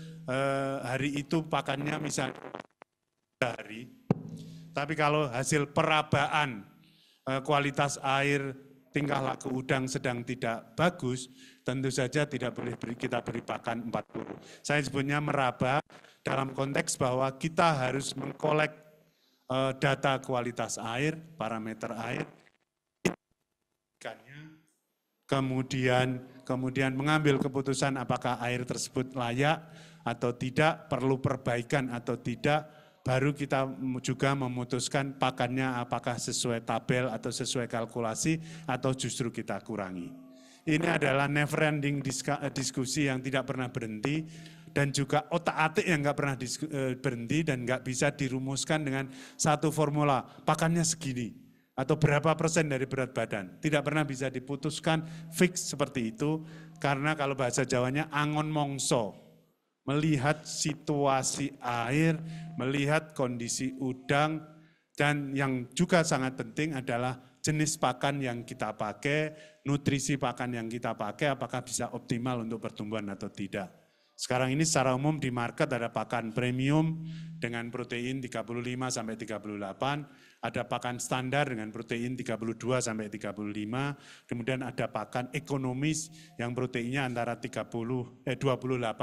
hari itu pakannya misalnya hari, tapi kalau hasil perabaan kualitas air, tingkah laku udang sedang tidak bagus, tentu saja tidak boleh kita beri pakan 40. Saya sebutnya meraba dalam konteks bahwa kita harus mengkolek data kualitas air, parameter air, kemudian mengambil keputusan apakah air tersebut layak atau tidak, perlu perbaikan atau tidak, baru kita juga memutuskan pakannya apakah sesuai tabel atau sesuai kalkulasi atau justru kita kurangi. Ini adalah never ending diskusi yang tidak pernah berhenti dan juga otak-atik yang nggak pernah berhenti dan nggak bisa dirumuskan dengan satu formula, pakannya segini atau berapa persen dari berat badan. Tidak pernah bisa diputuskan fix seperti itu, karena kalau bahasa Jawanya angon mongso, melihat situasi air, melihat kondisi udang, dan yang juga sangat penting adalah jenis pakan yang kita pakai, nutrisi pakan yang kita pakai, apakah bisa optimal untuk pertumbuhan atau tidak. Sekarang ini secara umum di market ada pakan premium dengan protein 35 sampai 38, ada pakan standar dengan protein 32 sampai 35, kemudian ada pakan ekonomis yang proteinnya antara 28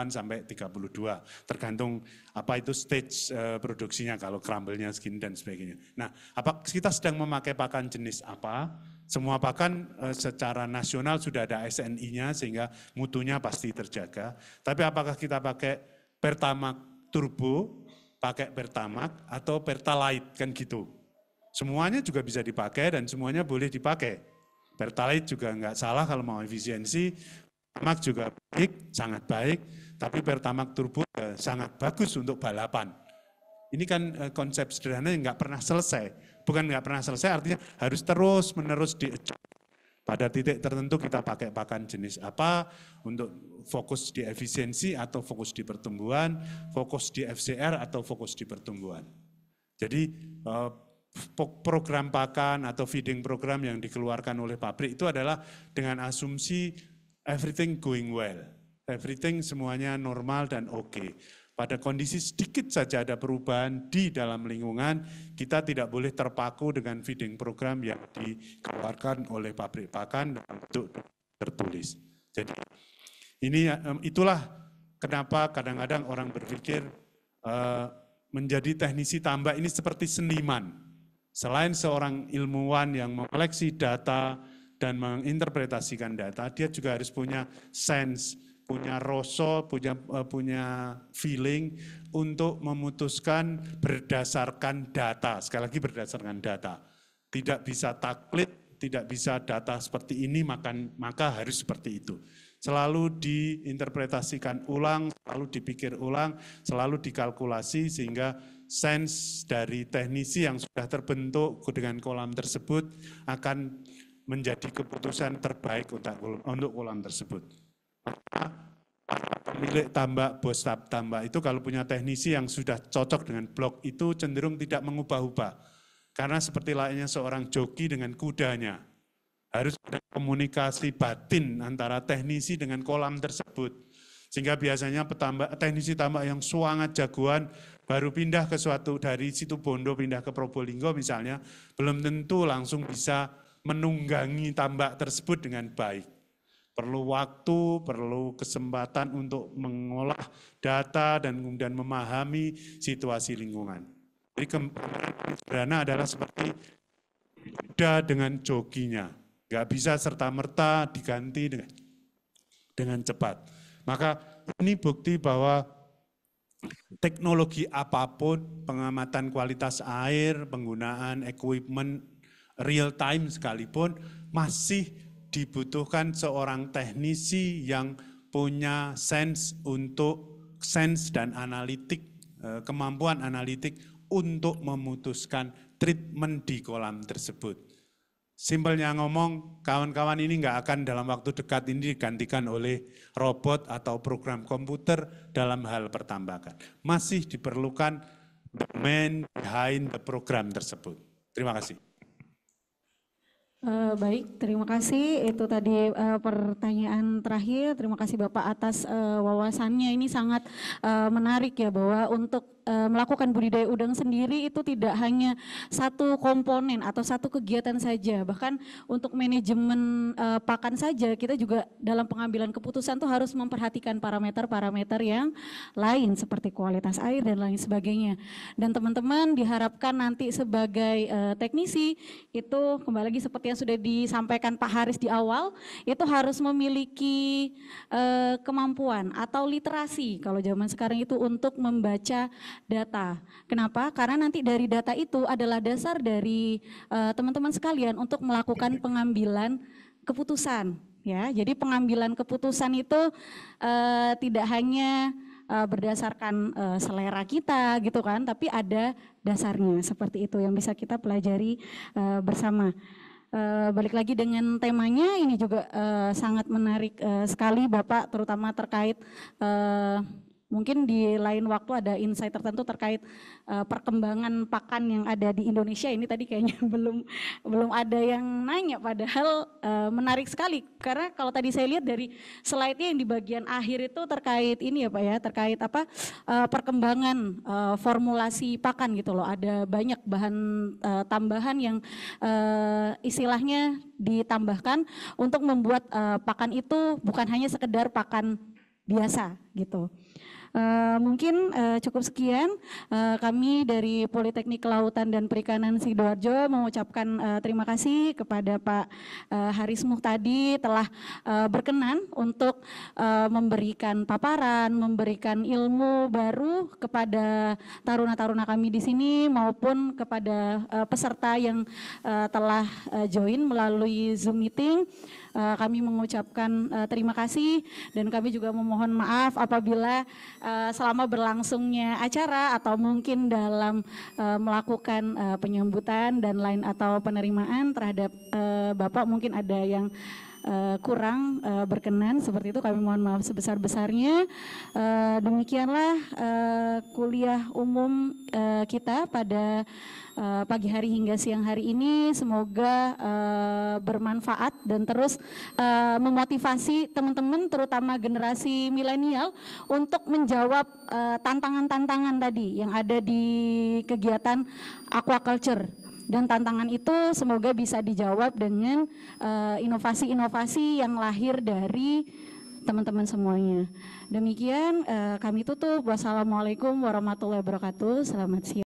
sampai 32, tergantung apa itu stage produksinya, kalau crumble-nya segini dan sebagainya. Nah, apa kita sedang memakai pakan jenis apa? Semua pakan secara nasional sudah ada SNI-nya sehingga mutunya pasti terjaga. Tapi apakah kita pakai Pertamax Turbo, pakai Pertamax atau Pertalite kan gitu. Semuanya juga bisa dipakai dan semuanya boleh dipakai. Pertalite juga enggak salah kalau mau efisiensi, Pertamax juga baik, sangat baik, tapi Pertamax Turbo sangat bagus untuk balapan. Ini kan konsep sederhana yang enggak pernah selesai. Bukan nggak pernah selesai, artinya harus terus-menerus di-adjust. Pada titik tertentu kita pakai pakan jenis apa untuk fokus di efisiensi atau fokus di pertumbuhan, fokus di FCR atau fokus di pertumbuhan. Jadi program pakan atau feeding program yang dikeluarkan oleh pabrik itu adalah dengan asumsi everything going well, everything semuanya normal dan oke. Pada kondisi sedikit saja ada perubahan di dalam lingkungan, kita tidak boleh terpaku dengan feeding program yang dikeluarkan oleh pabrik pakan dalam bentuk tertulis. Jadi itulah kenapa kadang-kadang orang berpikir menjadi teknisi tambak ini seperti seniman. Selain seorang ilmuwan yang mengoleksi data dan menginterpretasikan data, dia juga harus punya sense, punya rasa, punya feeling untuk memutuskan berdasarkan data. Sekali lagi berdasarkan data. Tidak bisa taklid, tidak bisa data seperti ini, maka harus seperti itu. Selalu diinterpretasikan ulang, selalu dipikir ulang, selalu dikalkulasi sehingga sense dari teknisi yang sudah terbentuk dengan kolam tersebut akan menjadi keputusan terbaik untuk kolam tersebut. Pemilik tambak, bos tambak itu kalau punya teknisi yang sudah cocok dengan blok itu cenderung tidak mengubah-ubah. Karena seperti layaknya seorang joki dengan kudanya. Harus ada komunikasi batin antara teknisi dengan kolam tersebut. Sehingga biasanya teknisi tambak yang sangat jagoan baru pindah ke dari Situbondo pindah ke Probolinggo misalnya, belum tentu langsung bisa menunggangi tambak tersebut dengan baik. Perlu waktu, perlu kesempatan untuk mengolah data dan kemudian memahami situasi lingkungan. Jadi gambaran sederhana adalah seperti kuda dengan jokinya. Nggak bisa serta-merta diganti dengan cepat. Maka ini bukti bahwa teknologi apapun, pengamatan kualitas air, penggunaan equipment real time sekalipun, masih dibutuhkan seorang teknisi yang punya sense dan analitik, kemampuan analitik untuk memutuskan treatment di kolam tersebut. Simpelnya ngomong, kawan-kawan ini nggak akan dalam waktu dekat ini digantikan oleh robot atau program komputer dalam hal pertambakan. Masih diperlukan the man behind the program tersebut. Terima kasih. Baik, terima kasih. Itu tadi pertanyaan terakhir. Terima kasih Bapak atas wawasannya. Ini sangat menarik ya, bahwa untuk melakukan budidaya udang sendiri itu tidak hanya satu komponen atau satu kegiatan saja. Bahkan untuk manajemen pakan saja kita juga dalam pengambilan keputusan tuh harus memperhatikan parameter-parameter yang lain seperti kualitas air dan lain sebagainya. Dan teman-teman diharapkan nanti sebagai teknisi itu kembali lagi seperti yang sudah disampaikan Pak Haris di awal, itu harus memiliki kemampuan atau literasi kalau zaman sekarang itu untuk membaca data. Kenapa? Karena nanti dari data itu adalah dasar dari teman-teman sekalian untuk melakukan pengambilan keputusan. Ya, jadi pengambilan keputusan itu tidak hanya berdasarkan selera kita gitu kan, tapi ada dasarnya seperti itu yang bisa kita pelajari bersama. Balik lagi dengan temanya, ini juga sangat menarik sekali Bapak, terutama terkait mungkin di lain waktu ada insight tertentu terkait perkembangan pakan yang ada di Indonesia. Ini tadi kayaknya belum ada yang nanya, padahal menarik sekali. Karena kalau tadi saya lihat dari slide-nya yang di bagian akhir itu terkait ini ya Pak ya, terkait apa perkembangan formulasi pakan gitu loh. Ada banyak bahan tambahan yang istilahnya ditambahkan untuk membuat pakan itu bukan hanya sekedar pakan biasa gitu. Mungkin cukup sekian. Kami dari Politeknik Kelautan dan Perikanan Sidoarjo mengucapkan terima kasih kepada Pak Haris Muhtadi telah berkenan untuk memberikan paparan, memberikan ilmu baru kepada taruna-taruna kami di sini maupun kepada peserta yang telah join melalui Zoom meeting. Kami mengucapkan terima kasih dan kami juga memohon maaf apabila selama berlangsungnya acara atau mungkin dalam melakukan penyambutan dan lain atau penerimaan terhadap Bapak mungkin ada yang kurang berkenan, seperti itu kami mohon maaf sebesar-besarnya. Demikianlah kuliah umum kita pada pagi hari hingga siang hari ini, semoga bermanfaat dan terus memotivasi teman-teman terutama generasi milenial untuk menjawab tantangan-tantangan tadi yang ada di kegiatan aquaculture. Dan tantangan itu semoga bisa dijawab dengan inovasi-inovasi yang lahir dari teman-teman semuanya. Demikian kami tutup. Wassalamualaikum warahmatullahi wabarakatuh. Selamat siang.